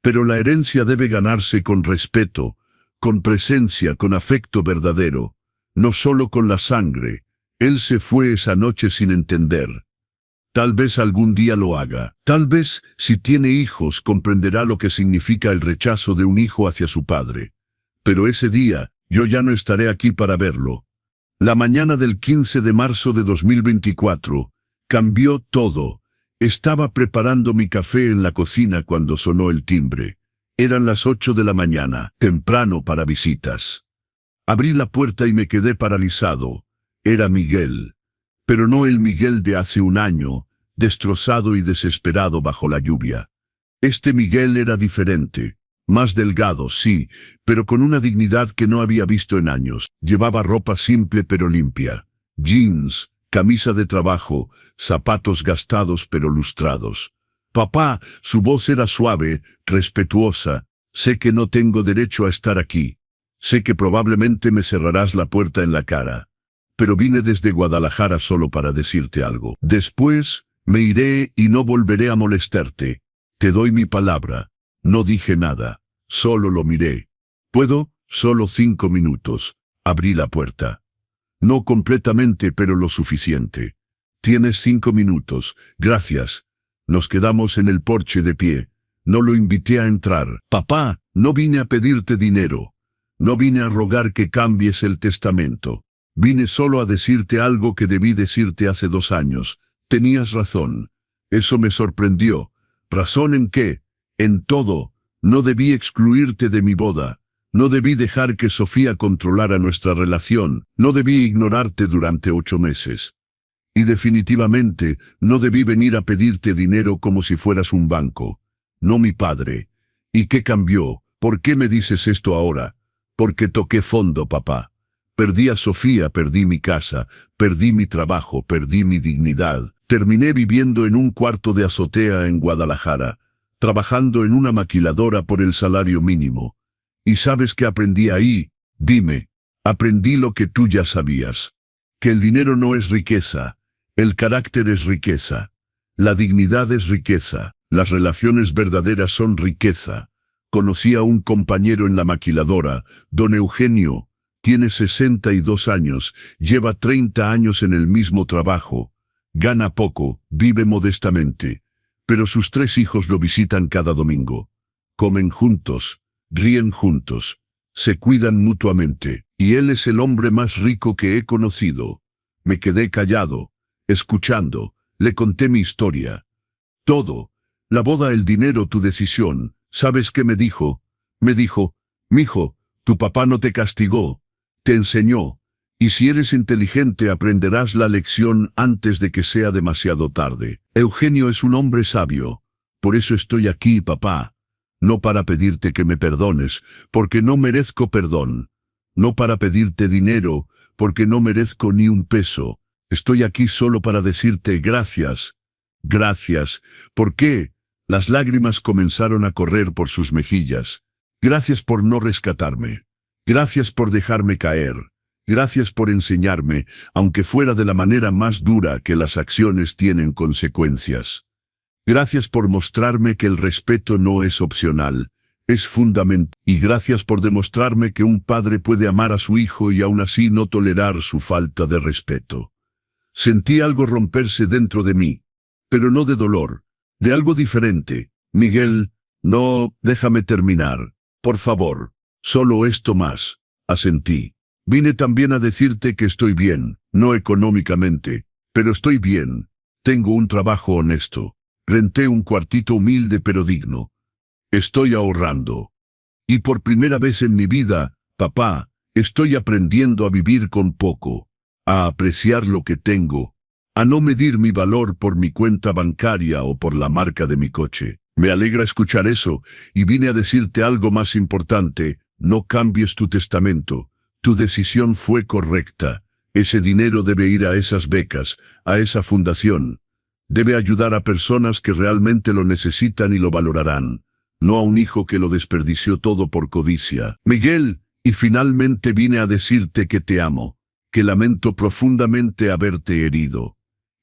Speaker 1: Pero la herencia debe ganarse con respeto, con presencia, con afecto verdadero. No solo con la sangre. Él se fue esa noche sin entender. Tal vez algún día lo haga. Tal vez, si tiene hijos, comprenderá lo que significa el rechazo de un hijo hacia su padre. Pero ese día, yo ya no estaré aquí para verlo. La mañana del 15 de marzo de 2024, cambió todo. Estaba preparando mi café en la cocina cuando sonó el timbre. Eran las 8 de la mañana, temprano para visitas. Abrí la puerta y me quedé paralizado. Era Miguel. Pero no el Miguel de hace un año, destrozado y desesperado bajo la lluvia. Este Miguel era diferente. Más delgado, sí, pero con una dignidad que no había visto en años. Llevaba ropa simple pero limpia. Jeans, camisa de trabajo, zapatos gastados pero lustrados. Papá, su voz era suave, respetuosa. Sé que no tengo derecho a estar aquí. Sé que probablemente me cerrarás la puerta en la cara. Pero vine desde Guadalajara solo para decirte algo. Después, me iré y no volveré a molestarte. Te doy mi palabra. No dije nada. Solo lo miré. ¿Puedo? Solo 5 minutos. Abrí la puerta. No completamente, pero lo suficiente. Tienes 5 minutos. Gracias. Nos quedamos en el porche de pie. No lo invité a entrar. Papá, no vine a pedirte dinero. No vine a rogar que cambies el testamento. Vine solo a decirte algo que debí decirte hace 2 años. Tenías razón. Eso me sorprendió. ¿Razón en qué? En todo. No debí excluirte de mi boda. No debí dejar que Sofía controlara nuestra relación. No debí ignorarte durante 8 meses. Y definitivamente, no debí venir a pedirte dinero como si fueras un banco. No mi padre. ¿Y qué cambió? ¿Por qué me dices esto ahora? Porque toqué fondo, papá. Perdí a Sofía, perdí mi casa, perdí mi trabajo, perdí mi dignidad. Terminé viviendo en un cuarto de azotea en Guadalajara, trabajando en una maquiladora por el salario mínimo. ¿Y sabes qué aprendí ahí? Dime. Aprendí lo que tú ya sabías. Que el dinero no es riqueza. El carácter es riqueza. La dignidad es riqueza. Las relaciones verdaderas son riqueza. Conocí a un compañero en la maquiladora, don Eugenio. Tiene 62 años, lleva 30 años en el mismo trabajo. Gana poco, vive modestamente. Pero sus 3 hijos lo visitan cada domingo. Comen juntos, ríen juntos, se cuidan mutuamente. Y él es el hombre más rico que he conocido. Me quedé callado, escuchando, le conté mi historia. Todo. La boda, el dinero, tu decisión. ¿Sabes qué me dijo? Me dijo, mijo, tu papá no te castigó. Te enseñó, y si eres inteligente aprenderás la lección antes de que sea demasiado tarde. Eugenio es un hombre sabio. Por eso estoy aquí, papá. No para pedirte que me perdones, porque no merezco perdón. No para pedirte dinero, porque no merezco ni un peso. Estoy aquí solo para decirte gracias. Gracias. ¿Por qué? Las lágrimas comenzaron a correr por sus mejillas. Gracias por no rescatarme. Gracias por dejarme caer. Gracias por enseñarme, aunque fuera de la manera más dura, que las acciones tienen consecuencias. Gracias por mostrarme que el respeto no es opcional, es fundamental. Y gracias por demostrarme que un padre puede amar a su hijo y aún así no tolerar su falta de respeto. Sentí algo romperse dentro de mí, pero no de dolor, de algo diferente. Miguel, no, déjame terminar. Por favor. Solo esto más, asentí. Vine también a decirte que estoy bien, no económicamente, pero estoy bien. Tengo un trabajo honesto. Renté un cuartito humilde pero digno. Estoy ahorrando. Y por primera vez en mi vida, papá, estoy aprendiendo a vivir con poco, a apreciar lo que tengo, a no medir mi valor por mi cuenta bancaria o por la marca de mi coche. Me alegra escuchar eso, y vine a decirte algo más importante. No cambies tu testamento. Tu decisión fue correcta. Ese dinero debe ir a esas becas, a esa fundación. Debe ayudar a personas que realmente lo necesitan y lo valorarán, no a un hijo que lo desperdició todo por codicia. Miguel, y finalmente vine a decirte que te amo, que lamento profundamente haberte herido,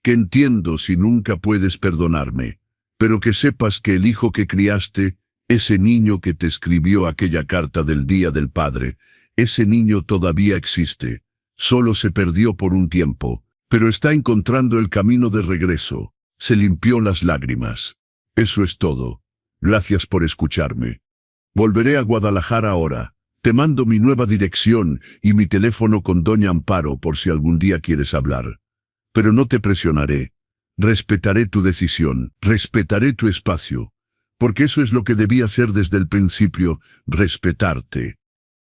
Speaker 1: que entiendo si nunca puedes perdonarme, pero que sepas que el hijo que criaste, ese niño que te escribió aquella carta del Día del Padre, ese niño todavía existe. Solo se perdió por un tiempo, pero está encontrando el camino de regreso. Se limpió las lágrimas. Eso es todo. Gracias por escucharme. Volveré a Guadalajara ahora. Te mando mi nueva dirección y mi teléfono con doña Amparo por si algún día quieres hablar. Pero no te presionaré. Respetaré tu decisión, respetaré tu espacio. Porque eso es lo que debí hacer desde el principio, respetarte.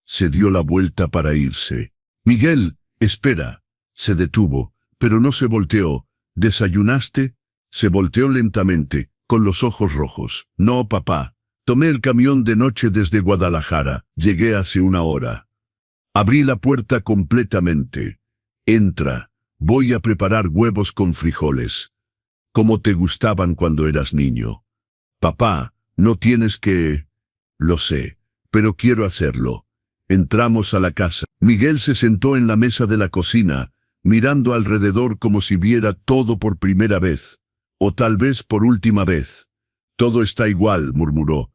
Speaker 1: Se dio la vuelta para irse. Miguel, espera. Se detuvo, pero no se volteó. ¿Desayunaste? Se volteó lentamente, con los ojos rojos. No, papá. Tomé el camión de noche desde Guadalajara. Llegué hace una hora. Abrí la puerta completamente. Entra. Voy a preparar huevos con frijoles. Como te gustaban cuando eras niño. Papá, no tienes que... Lo sé, pero quiero hacerlo. Entramos a la casa. Miguel se sentó en la mesa de la cocina, mirando alrededor como si viera todo por primera vez. O tal vez por última vez. Todo está igual, murmuró.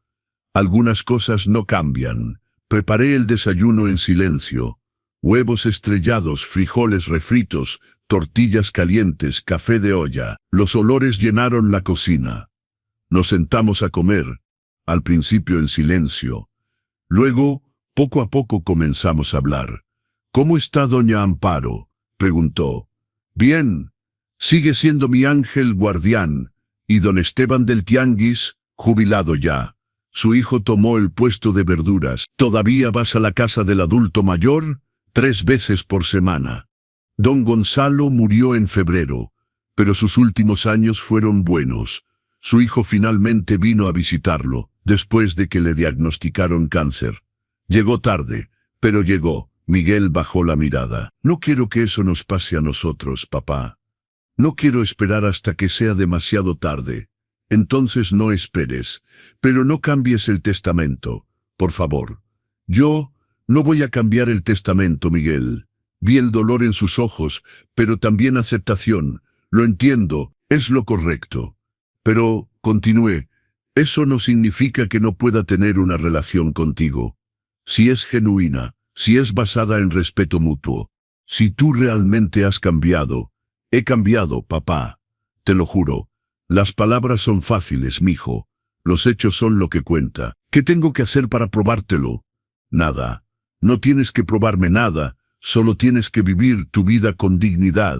Speaker 1: Algunas cosas no cambian. Preparé el desayuno en silencio. Huevos estrellados, frijoles refritos, tortillas calientes, café de olla. Los olores llenaron la cocina. Nos sentamos a comer, al principio en silencio. Luego, poco a poco comenzamos a hablar. ¿Cómo está doña Amparo?, preguntó. Bien, sigue siendo mi ángel guardián. Y don Esteban del Tianguis, jubilado ya. Su hijo tomó el puesto de verduras. ¿Todavía vas a la casa del adulto mayor? 3 veces por semana. Don Gonzalo murió en febrero, pero sus últimos años fueron buenos. Su hijo finalmente vino a visitarlo, después de que le diagnosticaron cáncer. Llegó tarde, pero llegó. Miguel bajó la mirada. No quiero que eso nos pase a nosotros, papá. No quiero esperar hasta que sea demasiado tarde. Entonces no esperes, pero no cambies el testamento, por favor. Yo no voy a cambiar el testamento, Miguel. Vi el dolor en sus ojos, pero también aceptación. Lo entiendo, es lo correcto. Pero, continué, eso no significa que no pueda tener una relación contigo. Si es genuina, si es basada en respeto mutuo, si tú realmente has cambiado. He cambiado, papá. Te lo juro. Las palabras son fáciles, mijo. Los hechos son lo que cuenta. ¿Qué tengo que hacer para probártelo? Nada. No tienes que probarme nada. Solo tienes que vivir tu vida con dignidad.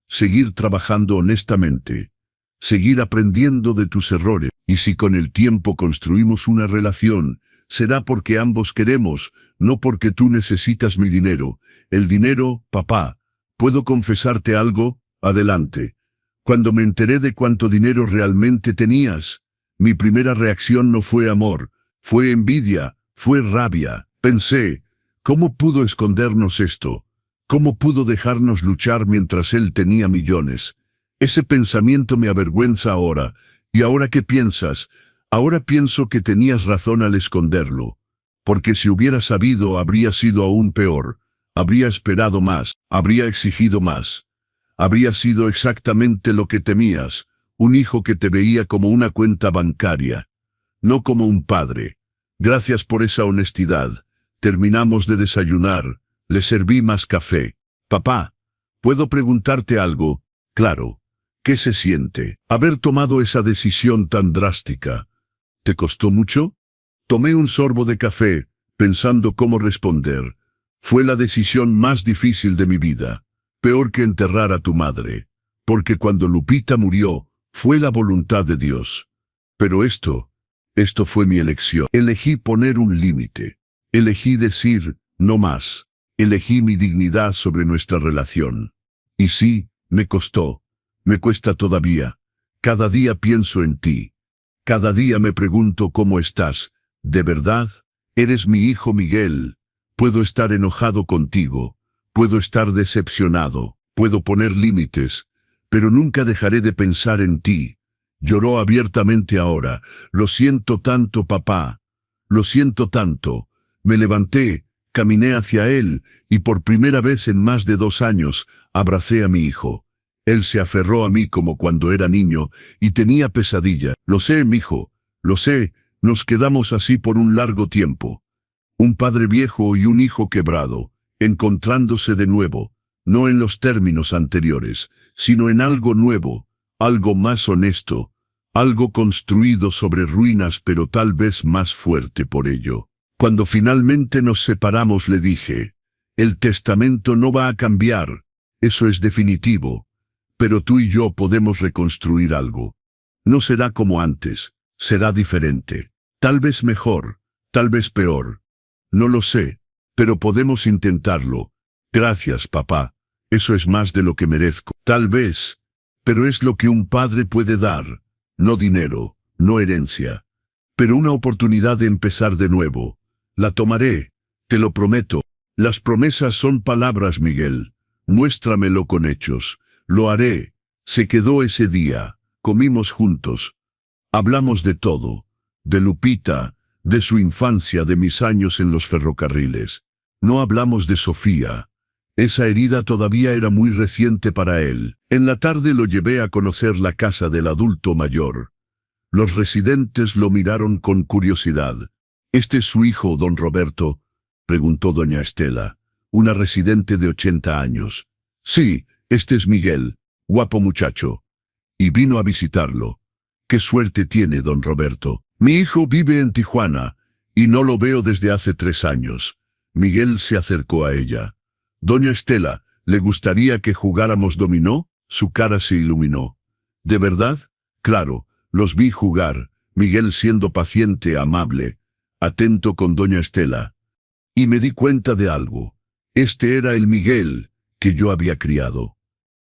Speaker 1: Seguir trabajando honestamente. Seguir aprendiendo de tus errores. Y si con el tiempo construimos una relación, será porque ambos queremos, no porque tú necesitas mi dinero. El dinero, papá. ¿Puedo confesarte algo? Adelante. Cuando me enteré de cuánto dinero realmente tenías, mi primera reacción no fue amor, fue envidia, fue rabia. Pensé, ¿cómo pudo escondernos esto? ¿Cómo pudo dejarnos luchar mientras él tenía millones? Ese pensamiento me avergüenza ahora. ¿Y ahora qué piensas? Ahora pienso que tenías razón al esconderlo. Porque si hubiera sabido, habría sido aún peor. Habría esperado más, habría exigido más. Habría sido exactamente lo que temías, un hijo que te veía como una cuenta bancaria, no como un padre. Gracias por esa honestidad. Terminamos de desayunar, le serví más café. Papá, ¿puedo preguntarte algo? Claro. ¿Qué se siente haber tomado esa decisión tan drástica? ¿Te costó mucho? Tomé un sorbo de café, pensando cómo responder. Fue la decisión más difícil de mi vida. Peor que enterrar a tu madre, porque cuando Lupita murió, fue la voluntad de Dios. Pero esto fue mi elección. Elegí poner un límite. Elegí decir, no más. Elegí mi dignidad sobre nuestra relación. Y sí, me costó. Me cuesta todavía. Cada día pienso en ti. Cada día me pregunto cómo estás. ¿De verdad? Eres mi hijo Miguel. Puedo estar enojado contigo. Puedo estar decepcionado, puedo poner límites, pero nunca dejaré de pensar en ti. Lloró abiertamente ahora. Lo siento tanto, papá. Lo siento tanto. Me levanté, caminé hacia él, y por primera vez en más de 2 años, abracé a mi hijo. Él se aferró a mí como cuando era niño, y tenía pesadilla. Lo sé, mijo, lo sé, nos quedamos así por un largo tiempo. Un padre viejo y un hijo quebrado. Encontrándose de nuevo, no en los términos anteriores, sino en algo nuevo, algo más honesto, algo construido sobre ruinas pero tal vez más fuerte por ello. Cuando finalmente nos separamos le dije, el testamento no va a cambiar, eso es definitivo, pero tú y yo podemos reconstruir algo. No será como antes, será diferente, tal vez mejor, tal vez peor. No lo sé, pero podemos intentarlo. Gracias, papá, eso es más de lo que merezco. Tal vez, pero es lo que un padre puede dar, no dinero, no herencia, pero una oportunidad de empezar de nuevo. La tomaré, te lo prometo. Las promesas son palabras, Miguel. Muéstramelo con hechos. Lo haré. Se quedó ese día. Comimos juntos. Hablamos de todo. De Lupita, de su infancia, de mis años en los ferrocarriles. No hablamos de Sofía. Esa herida todavía era muy reciente para él. En la tarde lo llevé a conocer la casa del adulto mayor. Los residentes lo miraron con curiosidad. ¿Este es su hijo, don Roberto?, preguntó doña Estela, una residente de 80 años. Sí, este es Miguel, guapo muchacho. Y vino a visitarlo. ¿Qué suerte tiene, don Roberto? Mi hijo vive en Tijuana, y no lo veo desde hace 3 años. Miguel se acercó a ella. Doña Estela, ¿le gustaría que jugáramos dominó? Su cara se iluminó. ¿De verdad? Claro, los vi jugar, Miguel siendo paciente, amable, atento con doña Estela. Y me di cuenta de algo. Este era el Miguel que yo había criado.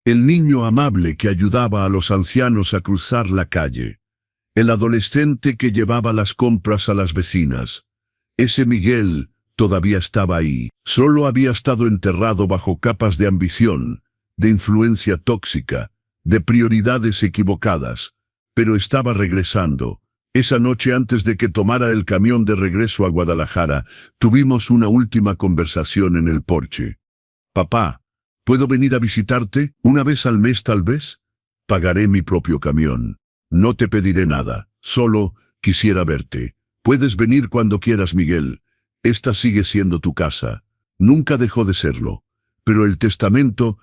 Speaker 1: El niño amable que ayudaba a los ancianos a cruzar la calle. El adolescente que llevaba las compras a las vecinas. Ese Miguel todavía estaba ahí. Solo había estado enterrado bajo capas de ambición, de influencia tóxica, de prioridades equivocadas. Pero estaba regresando. Esa noche, antes de que tomara el camión de regreso a Guadalajara, tuvimos una última conversación en el porche. Papá, ¿puedo venir a visitarte? ¿Una vez al mes tal vez? Pagaré mi propio camión. No te pediré nada, solo quisiera verte. Puedes venir cuando quieras, Miguel. Esta sigue siendo tu casa. Nunca dejó de serlo. Pero el testamento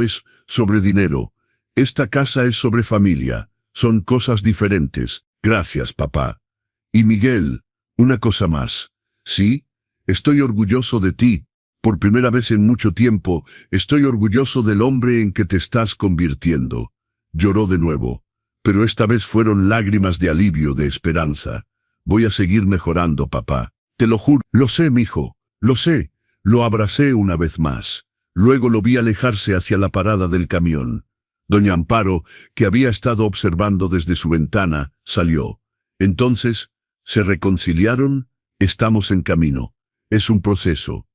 Speaker 1: es sobre dinero. Esta casa es sobre familia. Son cosas diferentes. Gracias, papá. Y Miguel, una cosa más. Sí, estoy orgulloso de ti. Por primera vez en mucho tiempo, estoy orgulloso del hombre en que te estás convirtiendo. Lloró de nuevo, pero esta vez fueron lágrimas de alivio, de esperanza. Voy a seguir mejorando, papá. Te lo juro. Lo sé, mijo, lo sé. Lo abracé una vez más. Luego lo vi alejarse hacia la parada del camión. Doña Amparo, que había estado observando desde su ventana, salió. Entonces, ¿se reconciliaron? Estamos en camino. Es un proceso.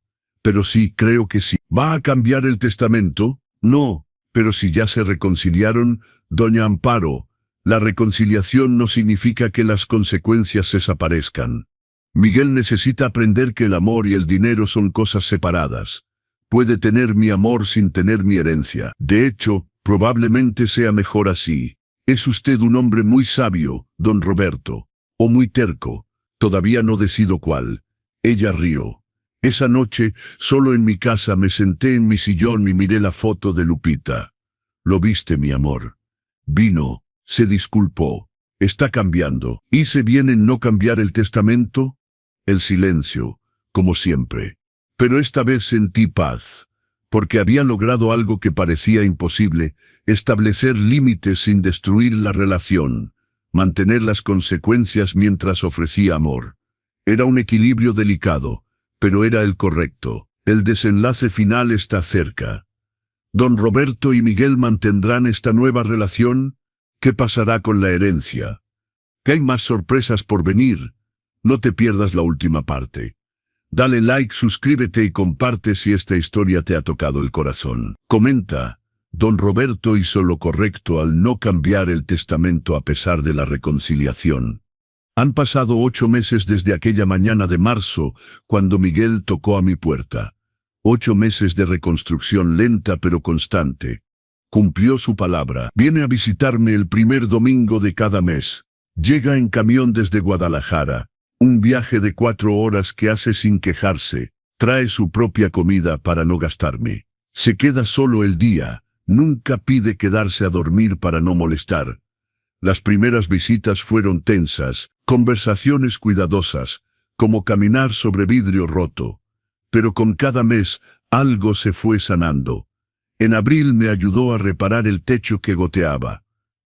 Speaker 1: Pero sí, creo que sí. ¿Va a cambiar el testamento? No, pero si ya se reconciliaron, doña Amparo, la reconciliación no significa que las consecuencias desaparezcan. Miguel necesita aprender que el amor y el dinero son cosas separadas. Puede tener mi amor sin tener mi herencia. De hecho, probablemente sea mejor así. Es usted un hombre muy sabio, don Roberto. O muy terco. Todavía no decido cuál. Ella rió. Esa noche, solo en mi casa, me senté en mi sillón y miré la foto de Lupita. ¿Lo viste, mi amor? Vino, se disculpó. Está cambiando. ¿Hice bien en no cambiar el testamento? El silencio, como siempre. Pero esta vez sentí paz. Porque había logrado algo que parecía imposible, establecer límites sin destruir la relación, mantener las consecuencias mientras ofrecía amor. Era un equilibrio delicado, pero era el correcto. El desenlace final está cerca. ¿Don Roberto y Miguel mantendrán esta nueva relación? ¿Qué pasará con la herencia? ¿Que hay más sorpresas por venir? No te pierdas la última parte. Dale like, suscríbete y comparte si esta historia te ha tocado el corazón. Comenta, don Roberto hizo lo correcto al no cambiar el testamento a pesar de la reconciliación. Han pasado 8 meses desde aquella mañana de marzo, cuando Miguel tocó a mi puerta. 8 meses de reconstrucción lenta pero constante. Cumplió su palabra. Viene a visitarme el primer domingo de cada mes. Llega en camión desde Guadalajara. Un viaje de 4 horas que hace sin quejarse. Trae su propia comida para no gastarme. Se queda solo el día. Nunca pide quedarse a dormir para no molestar. Las primeras visitas fueron tensas, conversaciones cuidadosas, como caminar sobre vidrio roto. Pero con cada mes, algo se fue sanando. En abril me ayudó a reparar el techo que goteaba.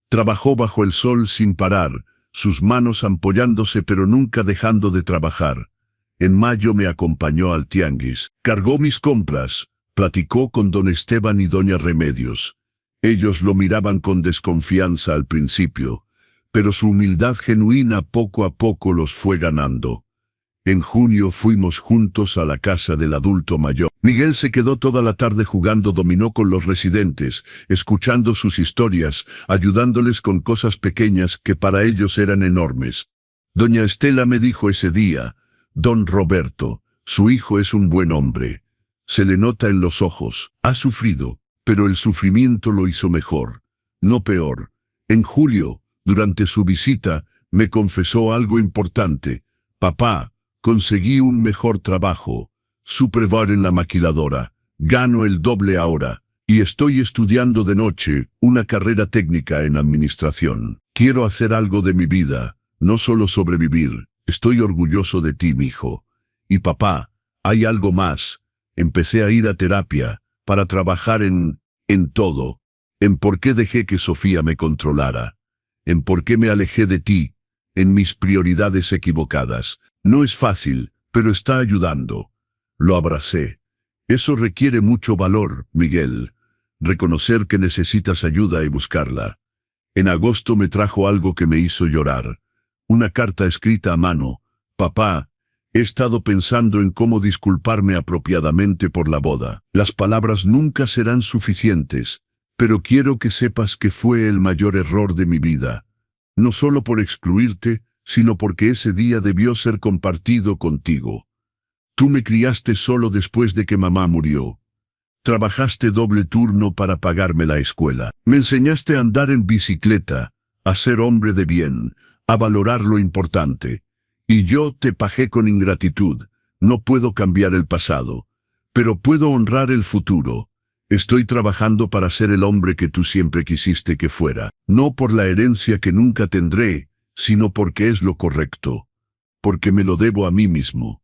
Speaker 1: Trabajó bajo el sol sin parar, sus manos ampollándose pero nunca dejando de trabajar. En mayo me acompañó al tianguis, cargó mis compras, platicó con don Esteban y doña Remedios. Ellos lo miraban con desconfianza al principio, pero su humildad genuina poco a poco los fue ganando. En junio fuimos juntos a la casa del adulto mayor. Miguel se quedó toda la tarde jugando dominó con los residentes, escuchando sus historias, ayudándoles con cosas pequeñas que para ellos eran enormes. Doña Estela me dijo ese día: «Don Roberto, su hijo es un buen hombre. Se le nota en los ojos, ha sufrido, pero el sufrimiento lo hizo mejor, no peor». En julio, durante su visita, me confesó algo importante: «Papá, conseguí un mejor trabajo, supervisor en la maquiladora, gano el doble ahora, y estoy estudiando de noche una carrera técnica en administración. Quiero hacer algo de mi vida, no solo sobrevivir. Estoy orgulloso de ti, mijo. Y papá, hay algo más. Empecé a ir a terapia, para trabajar en todo, en por qué dejé que Sofía me controlara, en por qué me alejé de ti, en mis prioridades equivocadas. No es fácil, pero está ayudando». Lo abracé. Eso requiere mucho valor, Miguel. Reconocer que necesitas ayuda y buscarla. En agosto me trajo algo que me hizo llorar. Una carta escrita a mano. «Papá, he estado pensando en cómo disculparme apropiadamente por la boda. Las palabras nunca serán suficientes, pero quiero que sepas que fue el mayor error de mi vida. No solo por excluirte, sino porque ese día debió ser compartido contigo. Tú me criaste solo después de que mamá murió. Trabajaste doble turno para pagarme la escuela. Me enseñaste a andar en bicicleta, a ser hombre de bien, a valorar lo importante. Y yo te pagué con ingratitud. No puedo cambiar el pasado, pero puedo honrar el futuro. Estoy trabajando para ser el hombre que tú siempre quisiste que fuera. No por la herencia que nunca tendré, sino porque es lo correcto. Porque me lo debo a mí mismo.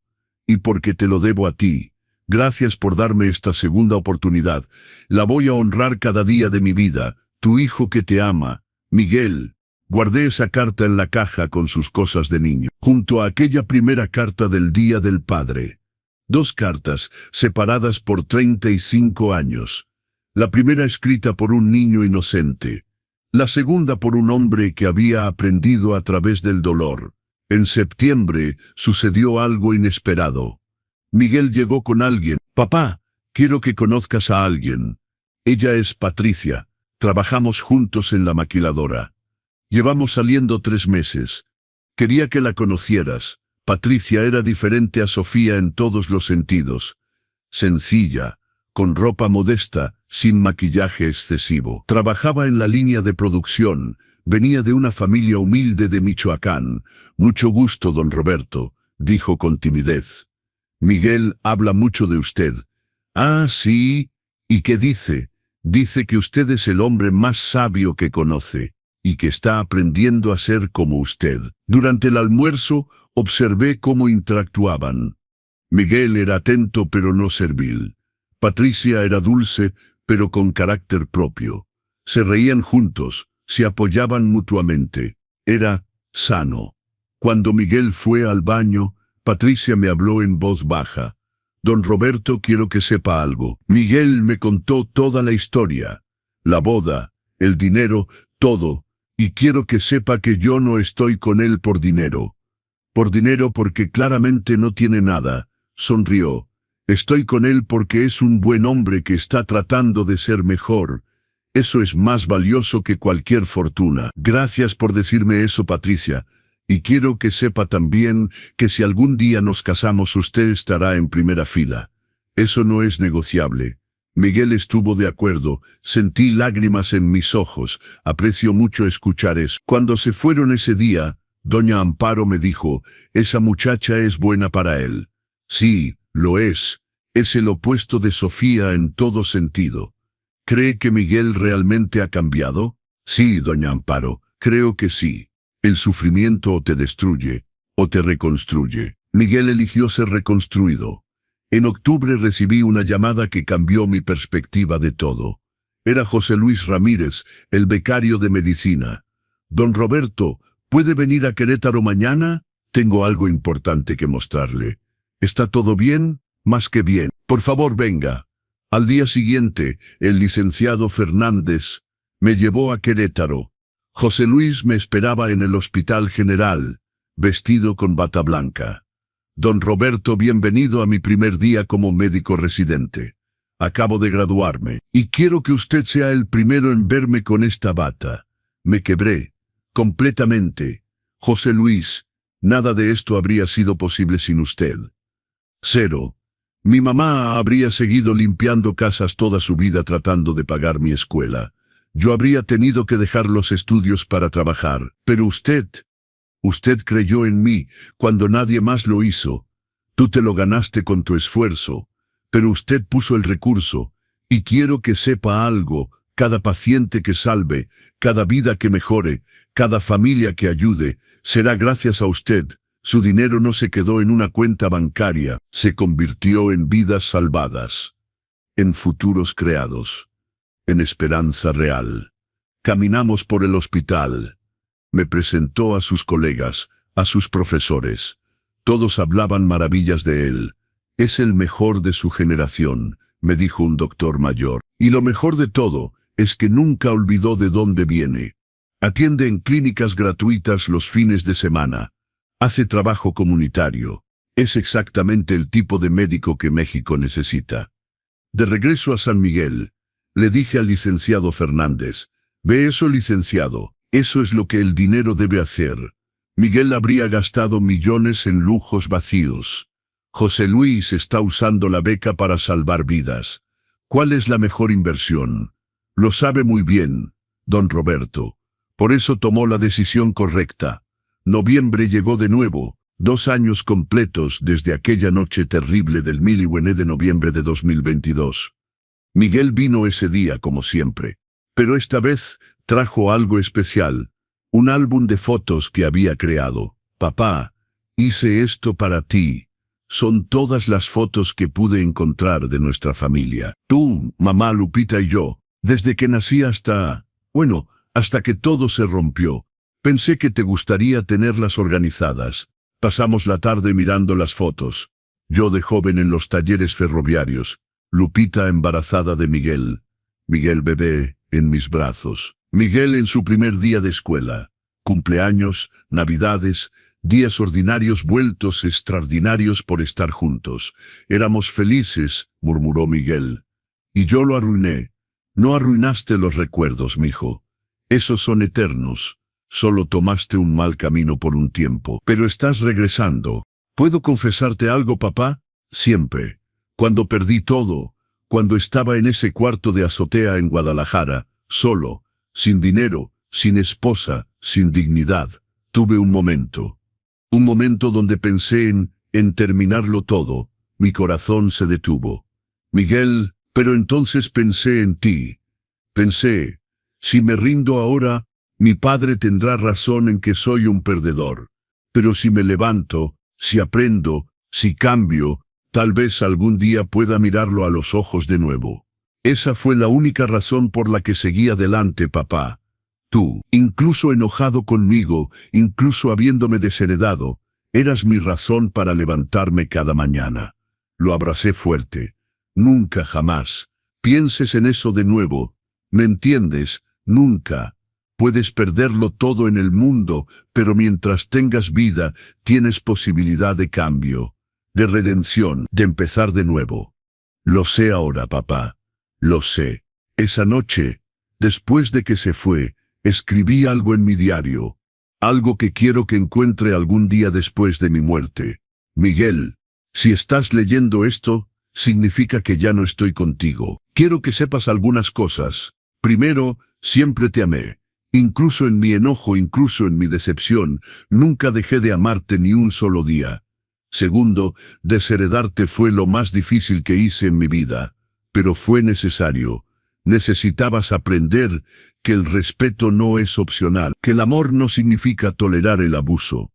Speaker 1: Y porque te lo debo a ti. Gracias por darme esta segunda oportunidad. La voy a honrar cada día de mi vida. Tu hijo que te ama, Miguel». Guardé esa carta en la caja con sus cosas de niño, junto a aquella primera carta del Día del Padre. 2 cartas, separadas por 35 años. La primera escrita por un niño inocente. La segunda por un hombre que había aprendido a través del dolor. En septiembre sucedió algo inesperado. Miguel llegó con alguien. «Papá, quiero que conozcas a alguien. Ella es Patricia. Trabajamos juntos en la maquiladora. Llevamos saliendo 3 meses. Quería que la conocieras. Patricia era diferente a Sofía en todos los sentidos. Sencilla, con ropa modesta, sin maquillaje excesivo. Trabajaba en la línea de producción. Venía de una familia humilde de Michoacán. «Mucho gusto, don Roberto», dijo con timidez. «Miguel habla mucho de usted». «Ah, sí. ¿Y qué dice?» «Dice que usted es el hombre más sabio que conoce, y que está aprendiendo a ser como usted». Durante el almuerzo, observé cómo interactuaban. Miguel era atento pero no servil. Patricia era dulce, pero con carácter propio. Se reían juntos, se apoyaban mutuamente. Era sano. Cuando Miguel fue al baño, Patricia me habló en voz baja. «Don Roberto, quiero que sepa algo». Miguel me contó toda la historia. La boda, el dinero, todo. «Y quiero que sepa que yo no estoy con él por dinero». «Por dinero porque claramente no tiene nada», sonrió. «Estoy con él porque es un buen hombre que está tratando de ser mejor. Eso es más valioso que cualquier fortuna». «Gracias por decirme eso, Patricia. Y quiero que sepa también que si algún día nos casamos usted estará en primera fila. Eso no es negociable». Miguel estuvo de acuerdo. Sentí lágrimas en mis ojos. Aprecio mucho escuchar eso. Cuando se fueron ese día, doña Amparo me dijo: «Esa muchacha es buena para él». Sí, lo es. Es el opuesto de Sofía en todo sentido. ¿Cree que Miguel realmente ha cambiado? Sí, doña Amparo, creo que sí. El sufrimiento o te destruye, o te reconstruye. Miguel eligió ser reconstruido. En octubre recibí una llamada que cambió mi perspectiva de todo. Era José Luis Ramírez, el becario de medicina. Don Roberto, ¿puede venir a Querétaro mañana? Tengo algo importante que mostrarle. ¿Está todo bien? Más que bien. Por favor, venga. Al día siguiente, el licenciado Fernández me llevó a Querétaro. José Luis me esperaba en el Hospital General, vestido con bata blanca. Don Roberto, bienvenido a mi primer día como médico residente. Acabo de graduarme, y quiero que usted sea el primero en verme con esta bata. Me quebré, completamente. José Luis, nada de esto habría sido posible sin usted. Cero. Mi mamá habría seguido limpiando casas toda su vida tratando de pagar mi escuela. Yo habría tenido que dejar los estudios para trabajar, pero usted creyó en mí cuando nadie más lo hizo. Tú te lo ganaste con tu esfuerzo, pero usted puso el recurso, y quiero que sepa algo: cada paciente que salve, cada vida que mejore, cada familia que ayude, será gracias a usted. Su dinero no se quedó en una cuenta bancaria, se convirtió en vidas salvadas, en futuros creados, en esperanza real. Caminamos por el hospital. Me presentó a sus colegas, a sus profesores. Todos hablaban maravillas de él. Es el mejor de su generación, me dijo un doctor mayor. Y lo mejor de todo es que nunca olvidó de dónde viene. Atiende en clínicas gratuitas los fines de semana. Hace trabajo comunitario. Es exactamente el tipo de médico que México necesita. De regreso a San Miguel, le dije al licenciado Fernández: «Ve eso, licenciado, eso es lo que el dinero debe hacer». Miguel habría gastado millones en lujos vacíos. José Luis está usando la beca para salvar vidas. ¿Cuál es la mejor inversión? Lo sabe muy bien, don Roberto. Por eso tomó la decisión correcta. Noviembre llegó de nuevo, 2 años completos desde aquella noche terrible del Milihuené de noviembre de 2022. Miguel vino ese día como siempre, pero esta vez trajo algo especial, un álbum de fotos que había creado. «Papá, hice esto para ti. Son todas las fotos que pude encontrar de nuestra familia. Tú, mamá, Lupita y yo, desde que nací hasta que todo se rompió. Pensé que te gustaría tenerlas organizadas». Pasamos la tarde mirando las fotos. Yo de joven en los talleres ferroviarios, Lupita embarazada de Miguel, Miguel bebé en mis brazos, Miguel en su primer día de escuela, cumpleaños, navidades, días ordinarios vueltos extraordinarios por estar juntos. Éramos felices, murmuró Miguel. Y yo lo arruiné. No arruinaste los recuerdos, mijo. Esos son eternos. Solo tomaste un mal camino por un tiempo, pero estás regresando. ¿Puedo confesarte algo, papá? Siempre. Cuando perdí todo, cuando estaba en ese cuarto de azotea en Guadalajara, solo, sin dinero, sin esposa, sin dignidad, tuve un momento donde pensé en terminarlo todo. Mi corazón se detuvo. Miguel, pero entonces pensé en ti. Pensé, si me rindo ahora, mi padre tendrá razón en que soy un perdedor. Pero si me levanto, si aprendo, si cambio, tal vez algún día pueda mirarlo a los ojos de nuevo. Esa fue la única razón por la que seguí adelante, papá. Tú, incluso enojado conmigo, incluso habiéndome desheredado, eras mi razón para levantarme cada mañana. Lo abracé fuerte. Nunca, jamás pienses en eso de nuevo. ¿Me entiendes? Nunca. Puedes perderlo todo en el mundo, pero mientras tengas vida, tienes posibilidad de cambio, de redención, de empezar de nuevo. Lo sé ahora, papá. Lo sé. Esa noche, después de que se fue, escribí algo en mi diario. Algo que quiero que encuentre algún día después de mi muerte. Miguel, si estás leyendo esto, significa que ya no estoy contigo. Quiero que sepas algunas cosas. Primero, siempre te amé. Incluso en mi enojo, incluso en mi decepción, nunca dejé de amarte ni un solo día. Segundo, desheredarte fue lo más difícil que hice en mi vida, pero fue necesario. Necesitabas aprender que el respeto no es opcional, que el amor no significa tolerar el abuso,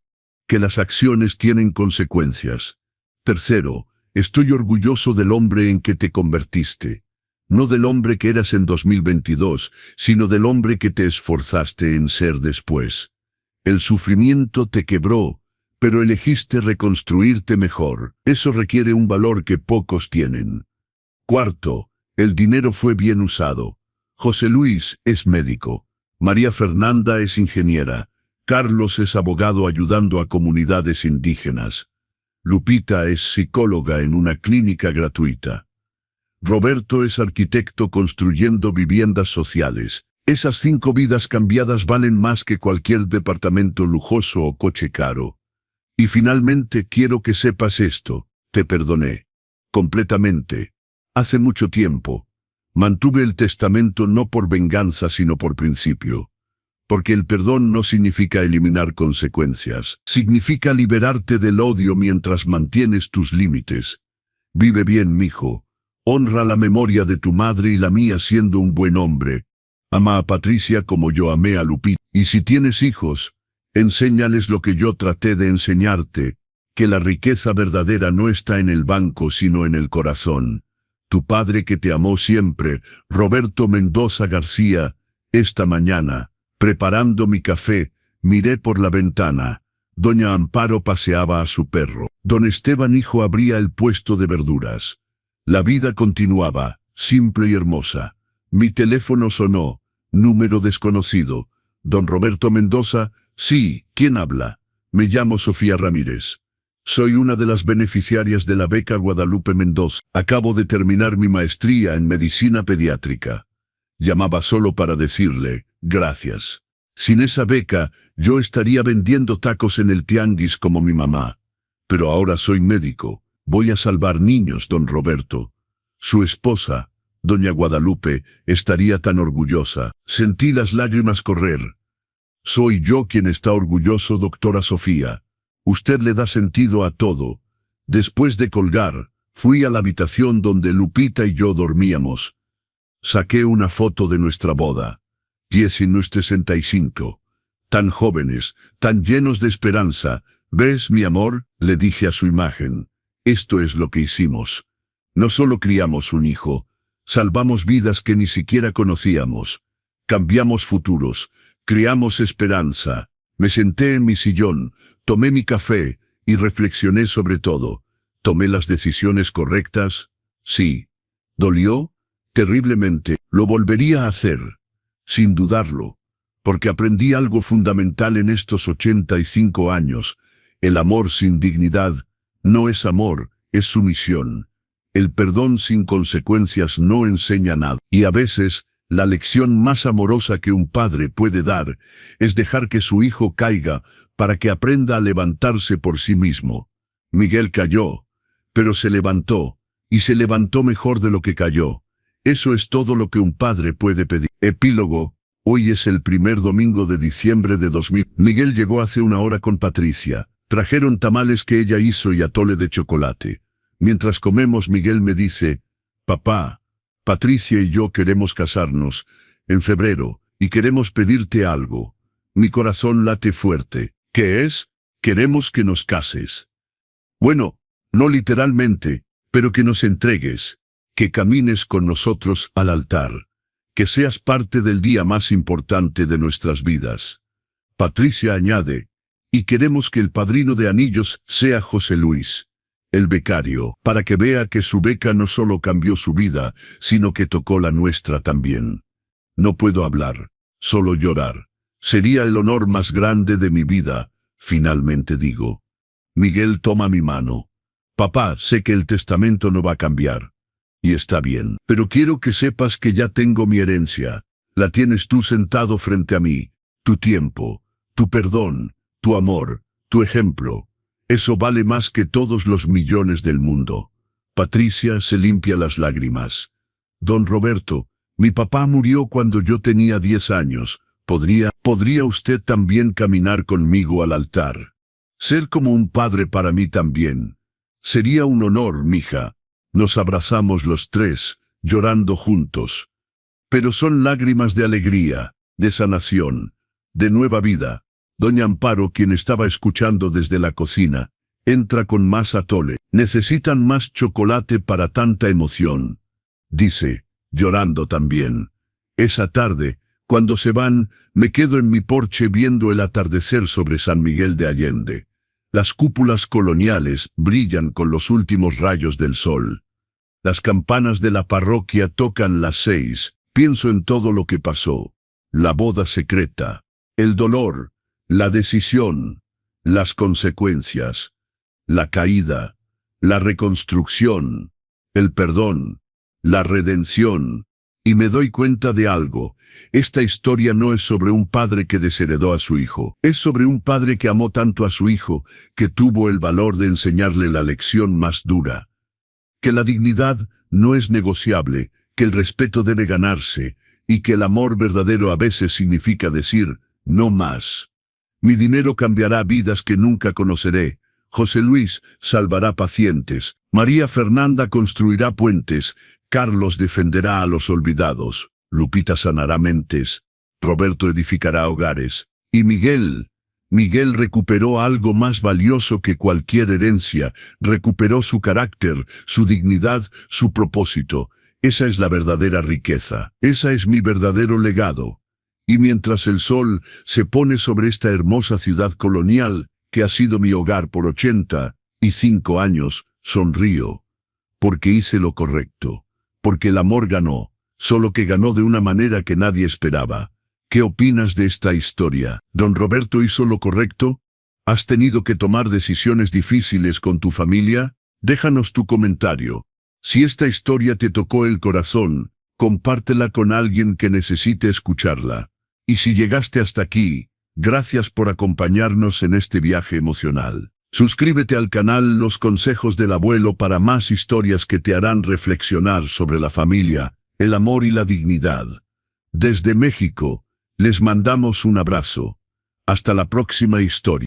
Speaker 1: que las acciones tienen consecuencias. Tercero, estoy orgulloso del hombre en que te convertiste. No del hombre que eras en 2022, sino del hombre que te esforzaste en ser después. El sufrimiento te quebró, pero elegiste reconstruirte mejor. Eso requiere un valor que pocos tienen. Cuarto, el dinero fue bien usado. José Luis es médico. María Fernanda es ingeniera. Carlos es abogado ayudando a comunidades indígenas. Lupita es psicóloga en una clínica gratuita. Roberto es arquitecto construyendo viviendas sociales. Esas 5 vidas cambiadas valen más que cualquier departamento lujoso o coche caro. Y finalmente quiero que sepas esto, te perdoné. Completamente. Hace mucho tiempo. Mantuve el testamento no por venganza sino por principio. Porque el perdón no significa eliminar consecuencias. Significa liberarte del odio mientras mantienes tus límites. Vive bien, mijo. Honra la memoria de tu madre y la mía siendo un buen hombre. Ama a Patricia como yo amé a Lupita. Y si tienes hijos, enséñales lo que yo traté de enseñarte, que la riqueza verdadera no está en el banco sino en el corazón. Tu padre que te amó siempre, Roberto Mendoza García. Esta mañana, preparando mi café, miré por la ventana. Doña Amparo paseaba a su perro. Don Esteban hijo abría el puesto de verduras. La vida continuaba, simple y hermosa. Mi teléfono sonó. Número desconocido. Don Roberto Mendoza. Sí, ¿quién habla? Me llamo Sofía Ramírez. Soy una de las beneficiarias de la beca Guadalupe Mendoza. Acabo de terminar mi maestría en medicina pediátrica. Llamaba solo para decirle, gracias. Sin esa beca, yo estaría vendiendo tacos en el tianguis como mi mamá. Pero ahora soy médico. Voy a salvar niños, don Roberto. Su esposa, doña Guadalupe, estaría tan orgullosa. Sentí las lágrimas correr. Soy yo quien está orgulloso, doctora Sofía. Usted le da sentido a todo. Después de colgar, fui a la habitación donde Lupita y yo dormíamos. Saqué una foto de nuestra boda. 1965. Tan jóvenes, tan llenos de esperanza. ¿Ves, mi amor?, le dije a su imagen. Esto es lo que hicimos. No solo criamos un hijo, salvamos vidas que ni siquiera conocíamos. Cambiamos futuros, creamos esperanza. Me senté en mi sillón, tomé mi café y reflexioné sobre todo. ¿Tomé las decisiones correctas? Sí. ¿Dolió? Terriblemente. Lo volvería a hacer, sin dudarlo, porque aprendí algo fundamental en estos 85 años. El amor sin dignidad no es amor, es sumisión. El perdón sin consecuencias no enseña nada. Y a veces, la lección más amorosa que un padre puede dar es dejar que su hijo caiga para que aprenda a levantarse por sí mismo. Miguel cayó, pero se levantó, y se levantó mejor de lo que cayó. Eso es todo lo que un padre puede pedir. Epílogo. Hoy es el primer domingo de diciembre de 2000. Miguel llegó hace una hora con Patricia. Trajeron tamales que ella hizo y atole de chocolate. Mientras comemos, Miguel me dice, papá, Patricia y yo queremos casarnos en febrero y queremos pedirte algo. Mi corazón late fuerte. ¿Qué es? Queremos que nos cases. Bueno, no literalmente, pero que nos entregues, que camines con nosotros al altar, que seas parte del día más importante de nuestras vidas. Patricia añade, y queremos que el padrino de anillos sea José Luis, el becario, para que vea que su beca no solo cambió su vida, sino que tocó la nuestra también. No puedo hablar, solo llorar. Sería el honor más grande de mi vida, finalmente digo. Miguel toma mi mano. Papá, sé que el testamento no va a cambiar. Y está bien, pero quiero que sepas que ya tengo mi herencia. La tienes tú sentado frente a mí. Tu tiempo, tu perdón, tu amor, tu ejemplo. Eso vale más que todos los millones del mundo. Patricia se limpia las lágrimas. Don Roberto, mi papá murió cuando yo tenía 10 años. ¿Podría usted también caminar conmigo al altar? Ser como un padre para mí también. Sería un honor, mija. Nos abrazamos los tres, llorando juntos. pero son lágrimas de alegría, de sanación, de nueva vida. Doña Amparo, quien estaba escuchando desde la cocina, entra con más atole. Necesitan más chocolate para tanta emoción, dice, llorando también. Esa tarde, cuando se van, me quedo en mi porche viendo el atardecer sobre San Miguel de Allende. Las cúpulas coloniales brillan con los últimos rayos del sol. Las campanas de la parroquia tocan las 6. Pienso en todo lo que pasó. La boda secreta, el dolor, la decisión, las consecuencias, la caída, la reconstrucción, el perdón, la redención. Y me doy cuenta de algo. Esta historia no es sobre un padre que desheredó a su hijo. Es sobre un padre que amó tanto a su hijo, que tuvo el valor de enseñarle la lección más dura. Que la dignidad no es negociable, que el respeto debe ganarse, y que el amor verdadero a veces significa decir, no más. Mi dinero cambiará vidas que nunca conoceré. José Luis salvará pacientes. María Fernanda construirá puentes. Carlos defenderá a los olvidados. Lupita sanará mentes. Roberto edificará hogares. Y Miguel recuperó algo más valioso que cualquier herencia. Recuperó su carácter, su dignidad, su propósito. Esa es la verdadera riqueza. Esa es mi verdadero legado. Y mientras el sol se pone sobre esta hermosa ciudad colonial, que ha sido mi hogar por 85 años, sonrío. Porque hice lo correcto. Porque el amor ganó, solo que ganó de una manera que nadie esperaba. ¿Qué opinas de esta historia? ¿Don Roberto hizo lo correcto? ¿Has tenido que tomar decisiones difíciles con tu familia? Déjanos tu comentario. Si esta historia te tocó el corazón, compártela con alguien que necesite escucharla. Y si llegaste hasta aquí, gracias por acompañarnos en este viaje emocional. Suscríbete al canal Los Consejos del Abuelo para más historias que te harán reflexionar sobre la familia, el amor y la dignidad. Desde México, les mandamos un abrazo. Hasta la próxima historia.